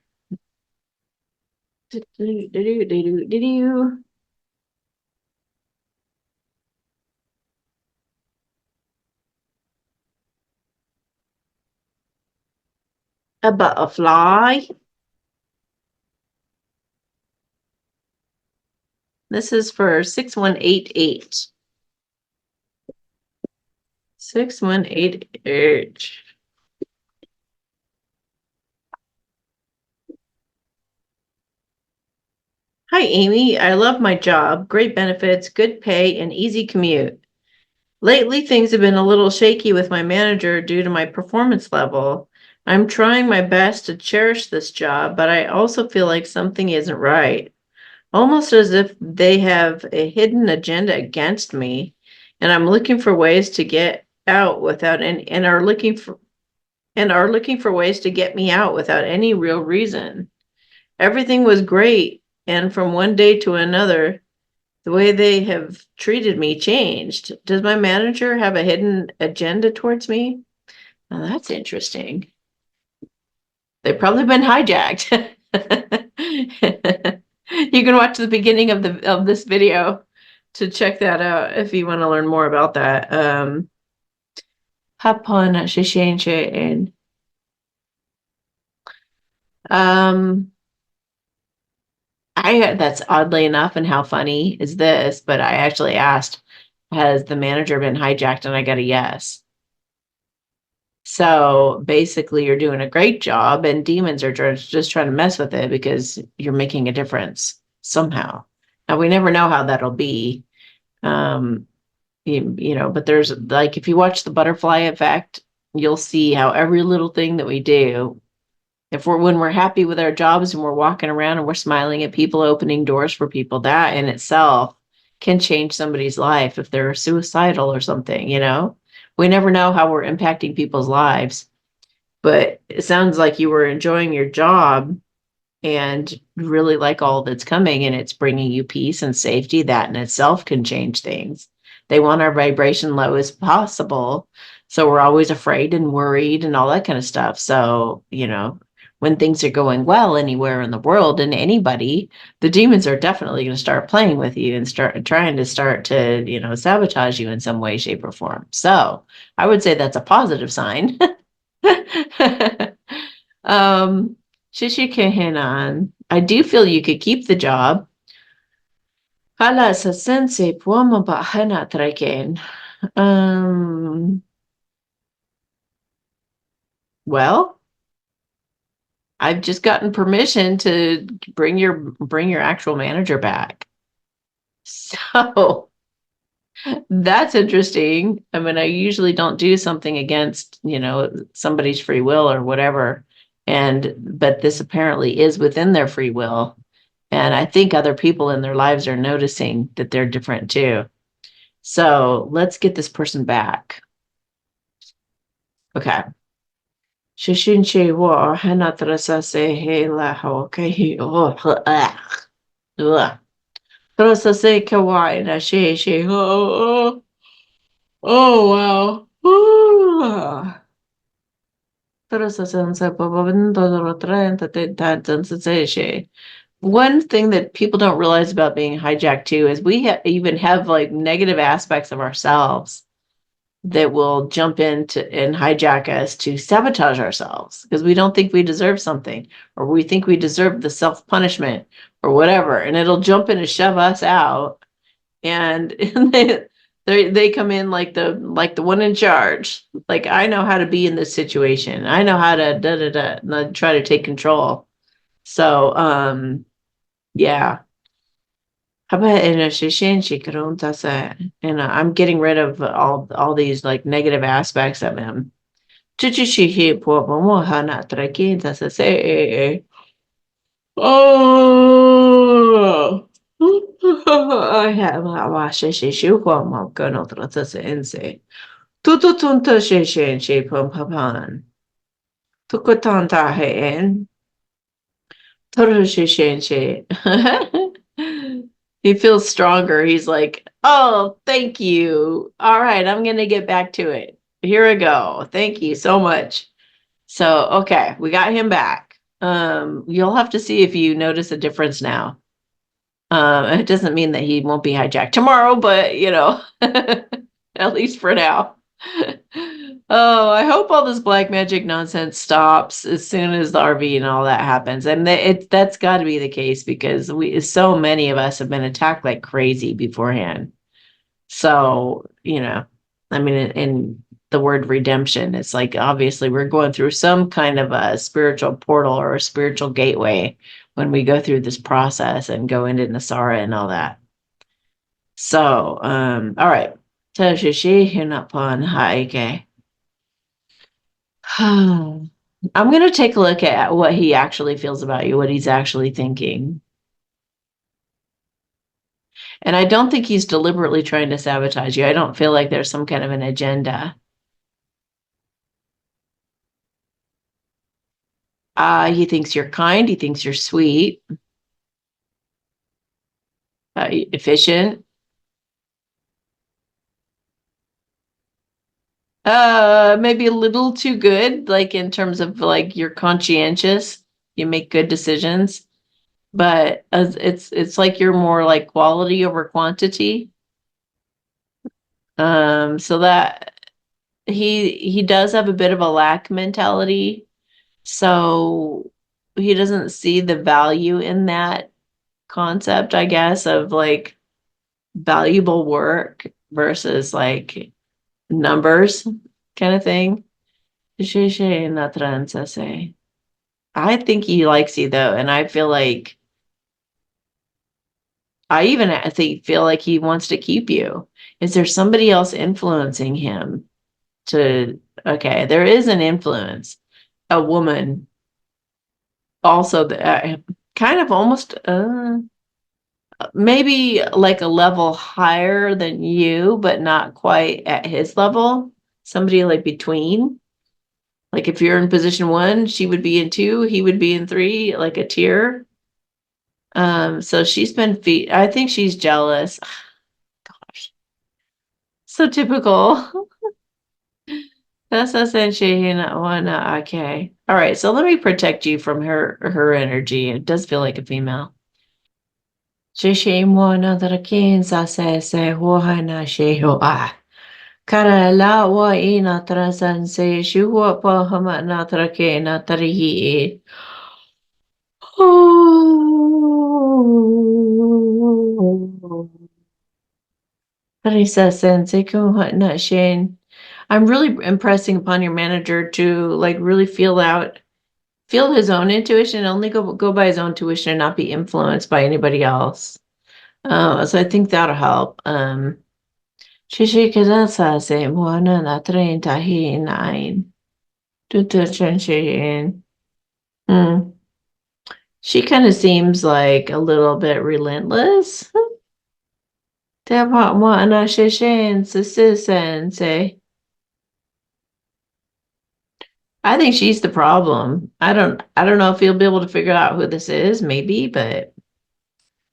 A butterfly. This is for 6188. 6188. Hi, Amy. I love my job. Great benefits, good pay, and easy commute. Lately, things have been a little shaky with my manager due to my performance level. I'm trying my best to cherish this job, but I also feel like something isn't right. Almost as if they have a hidden agenda against me, and I'm looking for ways to get out without any, and are looking for ways to get me out without any real reason. Everything was great, and from one day to another, the way they have treated me changed. Does my manager have a hidden agenda towards me? Now that's interesting. They've probably been hijacked. You can watch the beginning of this video to check that out if you want to learn more about that. Hapon Shishin and um I that's oddly enough, and how funny is this? But I actually asked, has the manager been hijacked? And I got a yes. So basically, you're doing a great job, and demons are just trying to mess with it because you're making a difference somehow. Now, we never know how that'll be. Um, but there's like, if you watch the butterfly effect, you'll see how every little thing that we do, if when we're happy with our jobs and we're walking around and we're smiling at people, opening doors for people, that in itself can change somebody's life if they're suicidal or something. We never know how we're impacting people's lives, but it sounds like you were enjoying your job and really like all that's coming, and it's bringing you peace and safety. That in itself can change things. They want our vibration low as possible, so we're always afraid and worried and all that kind of stuff. So when things are going well anywhere in the world, and anybody, the demons are definitely going to start playing with you and start trying to sabotage you in some way, shape, or form. So I would say that's a positive sign. um Shishikehinan. I do feel you could keep the job. Hala sa sensei puama ba hana traken. Well, I've just gotten permission to bring your actual manager back. So that's interesting. I mean, I usually don't do something against, somebody's free will or whatever. But this apparently is within their free will. And I think other people in their lives are noticing that they're different too. So let's get this person back. Okay. Shishinche wa hanatrasa se he la ho ke oh ugh. Trasa se kawaii na she oh wow. Trasa sense papavindo trenta te she. One thing that people don't realize about being hijacked too is we even have like negative aspects of ourselves that will jump into and hijack us to sabotage ourselves because we don't think we deserve something, or we think we deserve the self-punishment or whatever, and it'll jump in and shove us out, and they come in like the one in charge, like, I know how to be in this situation, I know how to da da da, and try to take control. So yeah. How about in a shishin shikaron tasa? And I'm getting rid of all these like negative aspects of him. Chuchishihi po mo hana traki tasa say. Oh, I have a shishu po mo kono tasa ense. Tututunta shishin shi pum papan. Tukutanta hen. He feels stronger. He's like, oh, thank you. All right, I'm going to get back to it. Here we go. Thank you so much. So, okay, we got him back. You'll have to see if you notice a difference now. It doesn't mean that he won't be hijacked tomorrow, but at least for now. Oh, I hope all this black magic nonsense stops as soon as the RV and all that happens. And that's got to be the case because so many of us have been attacked like crazy beforehand. So, I mean, in the word redemption, it's like obviously we're going through some kind of a spiritual portal or a spiritual gateway when we go through this process and go into Nasara and all that. So, all right. I'm going to take a look at what he actually feels about you, what he's actually thinking. And I don't think he's deliberately trying to sabotage you. I don't feel like there's some kind of an agenda. He thinks you're kind. He thinks you're sweet, efficient. Maybe a little too good, like in terms of like you're conscientious. You make good decisions, but it's like you're more like quality over quantity. So that he does have a bit of a lack mentality. So he doesn't see the value in that concept, I guess, of like valuable work versus like numbers kind of thing. I think he likes you though, and I feel like I think feel like he wants to keep you. Is there somebody else influencing him to okay, there is an influence, a woman also kind of almost maybe like a level higher than you, but not quite at his level. Somebody like between. Like if you're in position one, she would be in two, he would be in three, like a tier. So she's been I think she's jealous. Gosh, so typical. That's essentially one. Okay. All right. So let me protect you from her energy. It does feel like a female. Shishi mwana drakin sa se huana sheho ah. Kara la wa ina trasan se shuwa pa hama na trake na tarihi. Oh. Teresa sensei na Shane. I'm really impressing upon your manager to like really feel his own intuition, only go by his own tuition and not be influenced by anybody else. So I think that'll help. Shishi Kazasa say Moana na train tahi nine. Tutu Chenshin. She kind of seems like a little bit relentless. Tapa Moana Shishin Sensei. I think she's the problem. I don't know if you'll be able to figure out who this is, maybe, but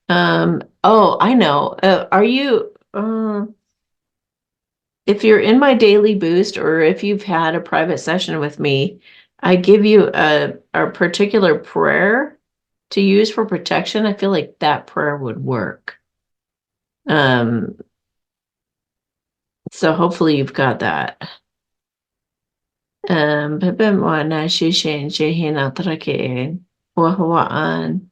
oh, I know. Are you if you're in my daily boost or if you've had a private session with me, I give you a particular prayer to use for protection. I feel like that prayer would work. Um, so hopefully you've got that. Pepe mo na shishin shehin atrake wahwaan.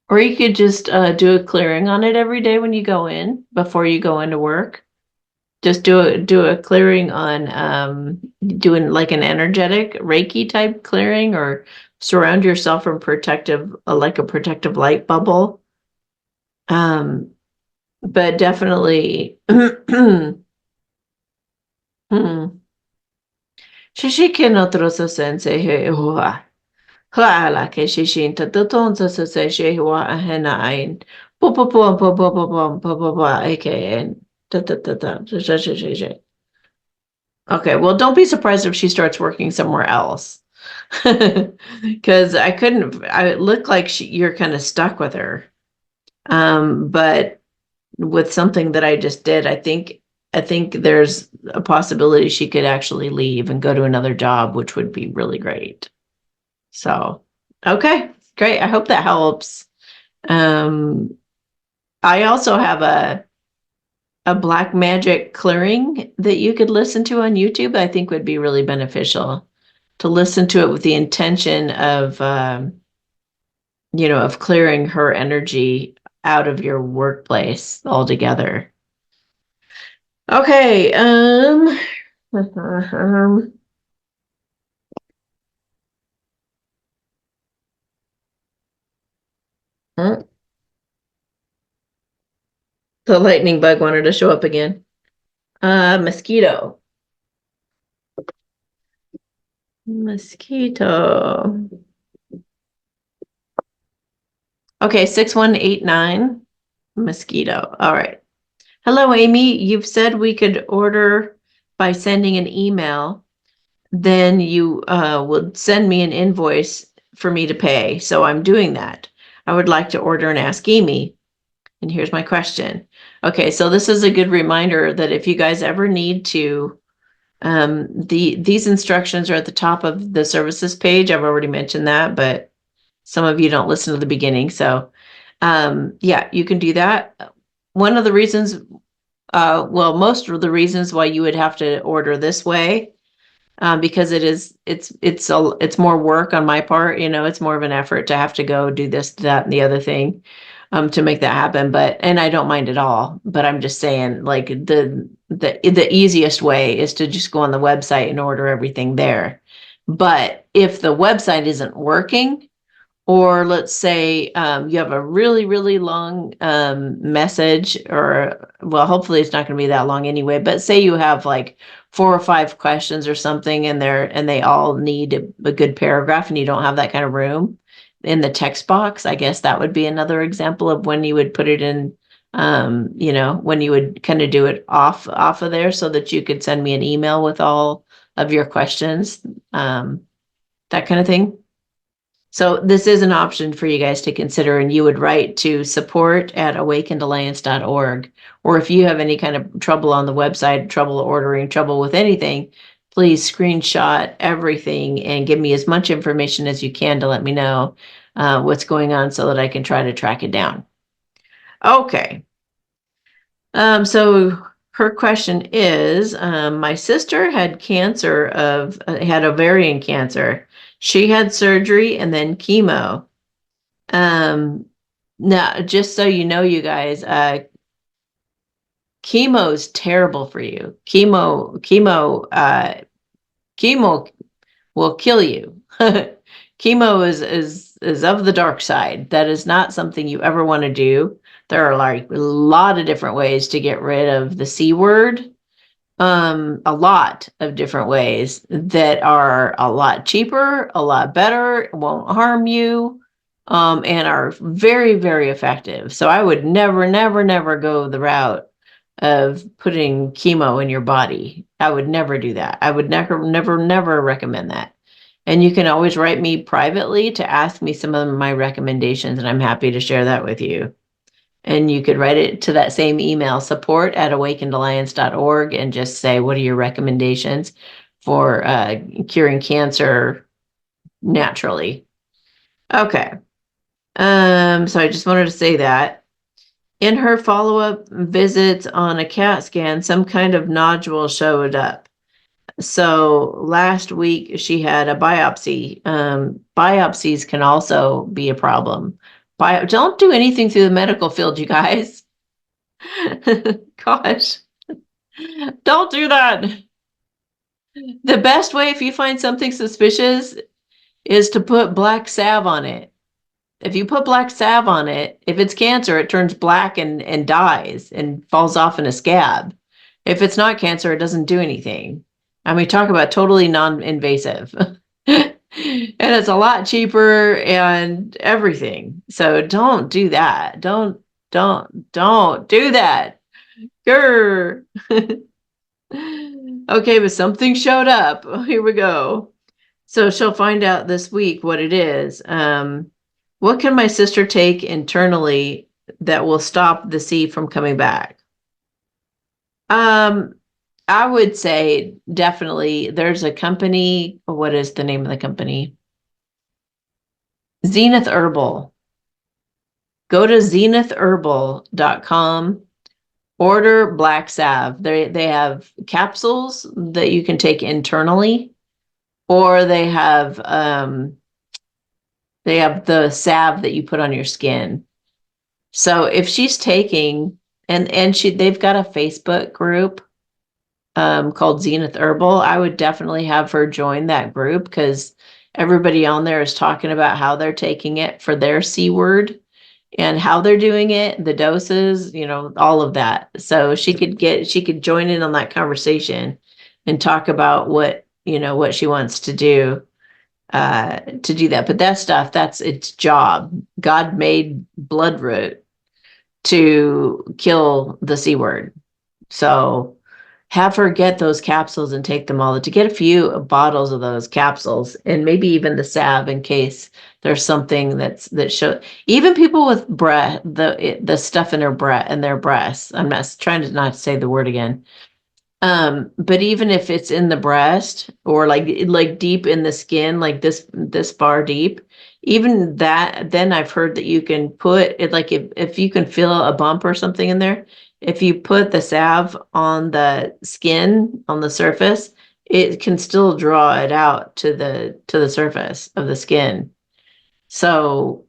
Or you could just do a clearing on it every day when you go in, before you go into work. Just do a clearing on doing like an energetic Reiki type clearing or surround yourself from protective like a protective light bubble. Um, but definitely Shishike no troso sensei he hua. Hala ke shishin ta toton sa se she hua ahena ain. Po po po po po po po po po po aka ta ta ta ta Okay, well, don't be surprised if she starts working somewhere else. Because I look like you're kind of stuck with her. But with something that I just did, I think there's a possibility she could actually leave and go to another job, which would be really great. So, okay, great. I hope that helps. Um, I also have a black magic clearing that you could listen to on YouTube, I think would be really beneficial to listen to it with the intention of, of clearing her energy out of your workplace altogether. Okay. The lightning bug wanted to show up again. Mosquito. Mosquito. Okay, 6189. Mosquito. All right. Hello, Amy. You've said we could order by sending an email. Then you would send me an invoice for me to pay. So I'm doing that. I would like to order and ask Amy. And here's my question. Okay, so this is a good reminder that if you guys ever need to, these instructions are at the top of the services page. I've already mentioned that, but some of you don't listen to the beginning. So yeah, you can do that. One of the reasons, well, most of the reasons why you would have to order this way, because it's more work on my part. It's more of an effort to have to go do this, that, and the other thing, to make that happen. And I don't mind at all, but I'm just saying, like, the easiest way is to just go on the website and order everything there. But if the website isn't working, or let's say you have a really, really long message, or, well, hopefully it's not going to be that long anyway, but say you have like 4 or 5 questions or something, and they all need a good paragraph, and you don't have that kind of room in the text box. I guess that would be another example of when you would put it in, when you would kind of do it off of there, so that you could send me an email with all of your questions, that kind of thing. So this is an option for you guys to consider, and you would write to support@awakenedalliance.org. Or if you have any kind of trouble on the website, trouble ordering, trouble with anything, please screenshot everything and give me as much information as you can to let me know what's going on, so that I can try to track it down. Okay. So her question is, my sister had had ovarian cancer. She had surgery and then chemo. Now, just so you know, you guys, chemo is terrible for you. Chemo will kill you. Chemo is of the dark side. That is not something you ever want to do. There are like a lot of different ways to get rid of the C word. A lot of different ways that are a lot cheaper, a lot better, won't harm you, and are very, very effective. So I would never, never, never go the route of putting chemo in your body. I would never do that. I would never, never, never recommend that. And you can always write me privately to ask me some of my recommendations, and I'm happy to share that with you. And you could write it to that same email, support@awakenedalliance.org, and just say, what are your recommendations for curing cancer naturally? Okay. So I just wanted to say that. In her follow-up visits on a CAT scan, some kind of nodule showed up. So last week she had a biopsy. Biopsies can also be a problem. Don't do anything through the medical field, you guys. Gosh, don't do that. The best way, if you find something suspicious, is to put black salve on it. If you put black salve on it, if it's cancer, it turns black and dies and falls off in a scab. If it's not cancer, it doesn't do anything. And we talk about totally non-invasive. And it's a lot cheaper and everything. So don't do that. Don't do that. Grr. Okay, but something showed up. Here we go. So she'll find out this week what it is. What can my sister take internally that will stop the C from coming back? I would say definitely there's a company. What is the name of the company? Zenith Herbal. Go to zenithherbal.com. order black salve. They have capsules that you can take internally, or they have the salve that you put on your skin. So if she's taking and they've got a Facebook group called Zenith Herbal, I would definitely have her join that group because everybody on there is talking about how they're taking it for their C word and how they're doing it, the doses, all of that. So she could join in on that conversation and talk about what she wants to do that. But that stuff, that's its job. God made bloodroot to kill the C word. So have her get those capsules and take them all, to get a few bottles of those capsules and maybe even the salve in case there's something that show, even people with breast, the stuff in their breasts. I'm not trying to not say the word again. But even if it's in the breast or like deep in the skin, like this far deep, even that, then I've heard that you can put it, like if you can feel a bump or something in there, if you put the salve on the skin, on the surface, it can still draw it out to the surface of the skin. So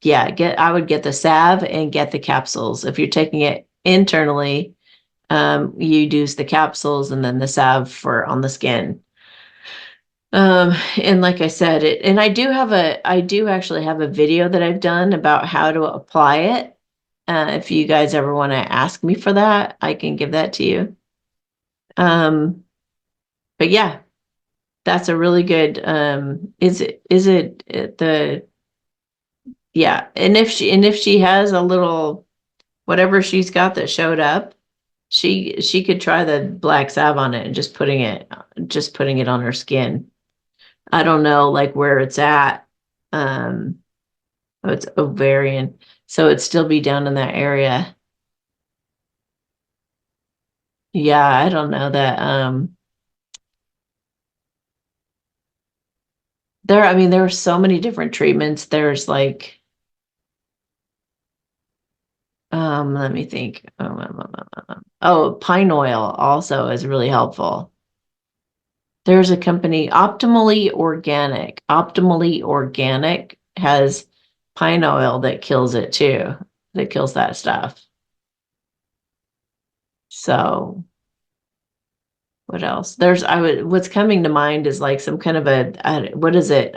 yeah, I would get the salve and get the capsules. If you're taking it internally, you use the capsules and then the salve for on the skin. And like I said, and I do actually have a video that I've done about how to apply it. If you guys ever want to ask me for that, I can give that to you. But yeah, that's a really good, yeah. And if she has a little, whatever she's got that showed up, she could try the black salve on it and just putting it on her skin. I don't know like where it's at. Oh, it's ovarian, so it'd still be down in that area. Yeah, I don't know that. I mean, there are so many different treatments. There's like, let me think. Oh, pine oil also is really helpful. There's a company, Optimally Organic. Optimally Organic has pine oil that kills it too, that kills that stuff. So what else? What's coming to mind is like some kind of what is it?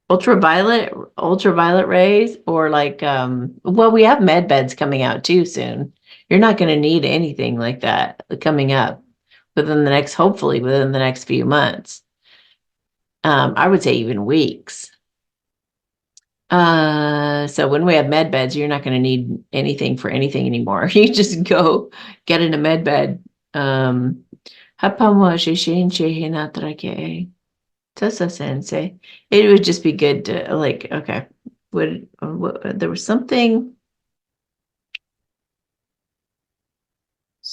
Ultraviolet rays, or like, well, we have med beds coming out too soon. You're not going to need anything like that coming up hopefully within the next few months. I would say even weeks. So when we have med beds, you're not going to need anything for anything anymore. You just go get in a med bed. It would just be good to like, okay, there was something,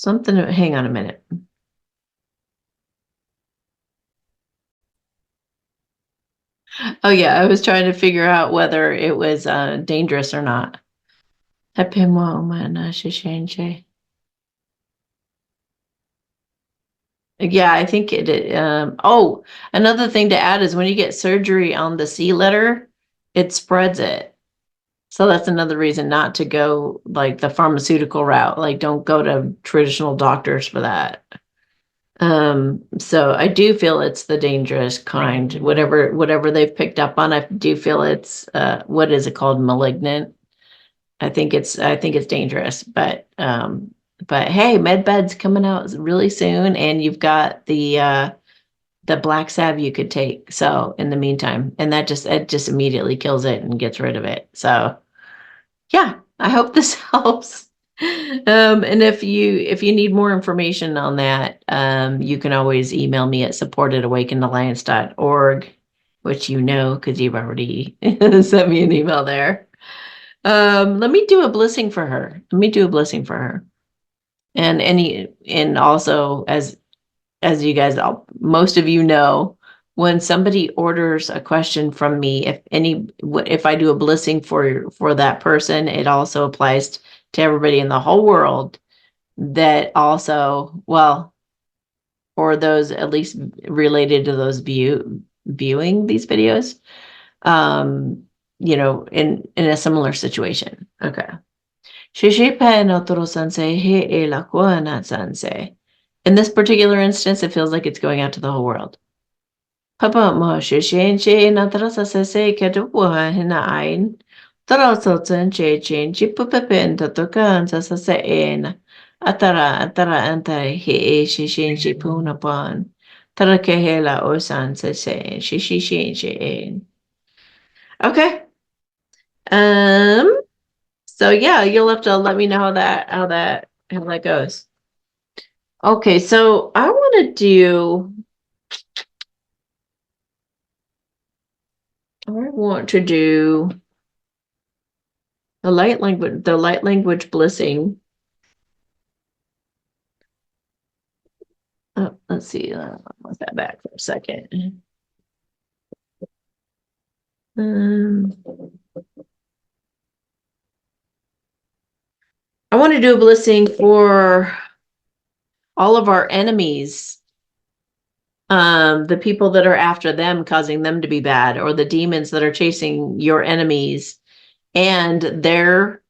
hang on a minute. Oh yeah, I was trying to figure out whether it was dangerous or not. Yeah, I think oh, another thing to add is when you get surgery on the C letter, it spreads it. So that's another reason not to go like the pharmaceutical route. Like don't go to traditional doctors for that. So I do feel it's the dangerous kind, whatever they've picked up on. I do feel it's what is it called? Malignant. I think it's dangerous, but hey, MedBed's coming out really soon, and you've got the black salve you could take. So in the meantime, and it just immediately kills it and gets rid of it. So yeah, I hope this helps. And if you need more information on that, you can always email me at support@awakenalliance.org, which because you've already sent me an email there. Let me do a blissing for her. And also as you guys most of you know, when somebody orders a question from me, if I do a blissing for that person, it also applies to everybody in the whole world that also, well, or those at least related to those viewing these videos, in a similar situation. Okay. In this particular instance, it feels like it's going out to the whole world. Papa mo she na trasa se keduwa hina ain. Troso tsen che pupepen totokan sa en. Atara anta he she puna pan. Tara kehela osan se she. Okay. So yeah, you'll have to let me know how that goes. Okay, so I want to do the light language blissing. Oh, let's see. Put that back for a second. I want to do a blessing for all of our enemies, the people that are after them, causing them to be bad, or the demons that are chasing your enemies and their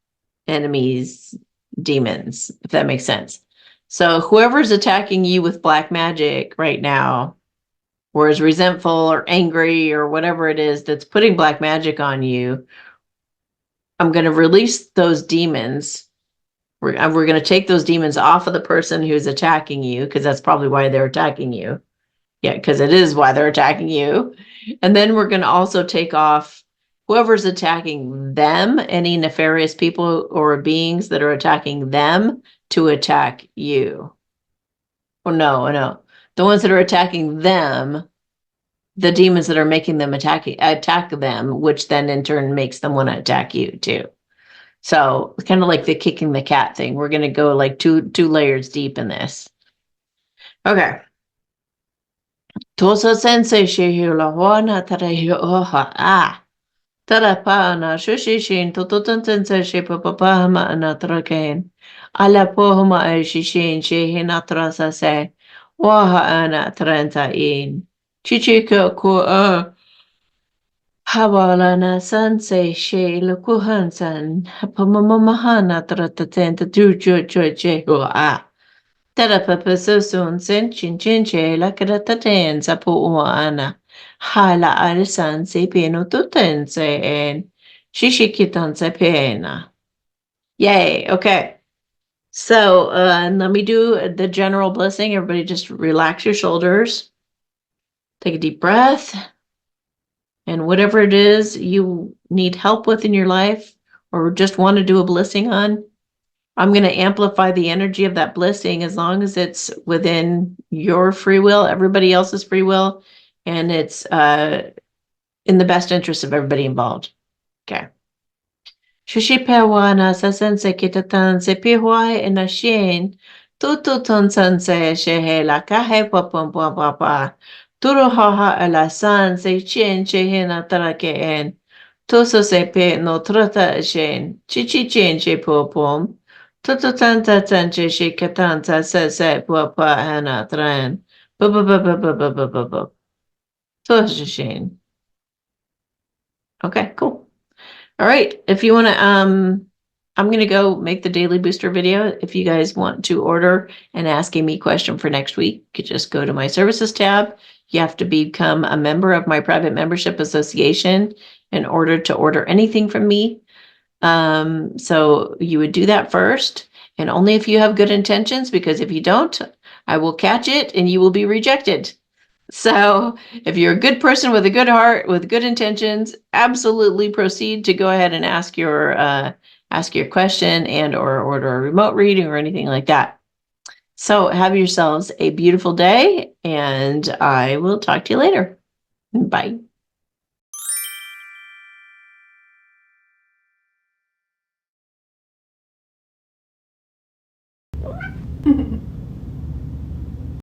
enemies, demons, if that makes sense. So whoever's attacking you with black magic right now, or is resentful or angry or whatever it is that's putting black magic on you, I'm going to release those demons. We're going to take those demons off of the person who's attacking you, because that's probably why they're attacking you. Yeah, because it is why they're attacking you. And then we're going to also take off whoever's attacking them, any nefarious people or beings that are attacking them to attack you. Oh, no. The ones that are attacking them, the demons that are making them attack them, which then in turn makes them want to attack you too. So it's kind of like the kicking the cat thing. We're going to go like two layers deep in this. Okay. Tosa sensei shehula wana tarahi oha tarapana shushishin tototan sensei shepapahama anatrakain ala pohuma ay shishin shehin atrasa se waha ana trenta in chichika ko Hawalana Sansei She Lukuhansan Pamamahana Tratatenta Jujua Terapapasosun Sen Chinchinche Lakatataten Sapuana Hala Alisan Sepino Tutense and Shishikitan Sepena. Yay, okay. So let me do the general blessing. Everybody just relax your shoulders. Take a deep breath. And whatever it is you need help with in your life or just want to do a blessing on, I'm going to amplify the energy of that blessing as long as it's within your free will, everybody else's free will, and it's in the best interest of everybody involved. Okay. Shushipewana sasense kitatan se pihuai in a shin, tututon sanse shehe la kahe papum papa. Turuhaha ala san se chen chehina tarake en. Toso se pe no trata shen. Chichi chen che popom. Tututanta tanche she katanta se papa ana tran. Bubba. Toso shen. Okay, cool. All right. If you want to, I'm going to go make the daily booster video. If you guys want to order and ask me a question for next week, you could just go to my services tab. You have to become a member of my private membership association in order to order anything from me. So you would do that first, and only if you have good intentions, because if you don't, I will catch it and you will be rejected. So if you're a good person with a good heart, with good intentions, absolutely proceed to go ahead and ask your question and or order a remote reading or anything like that. So have yourselves a beautiful day, and I will talk to you later. Bye.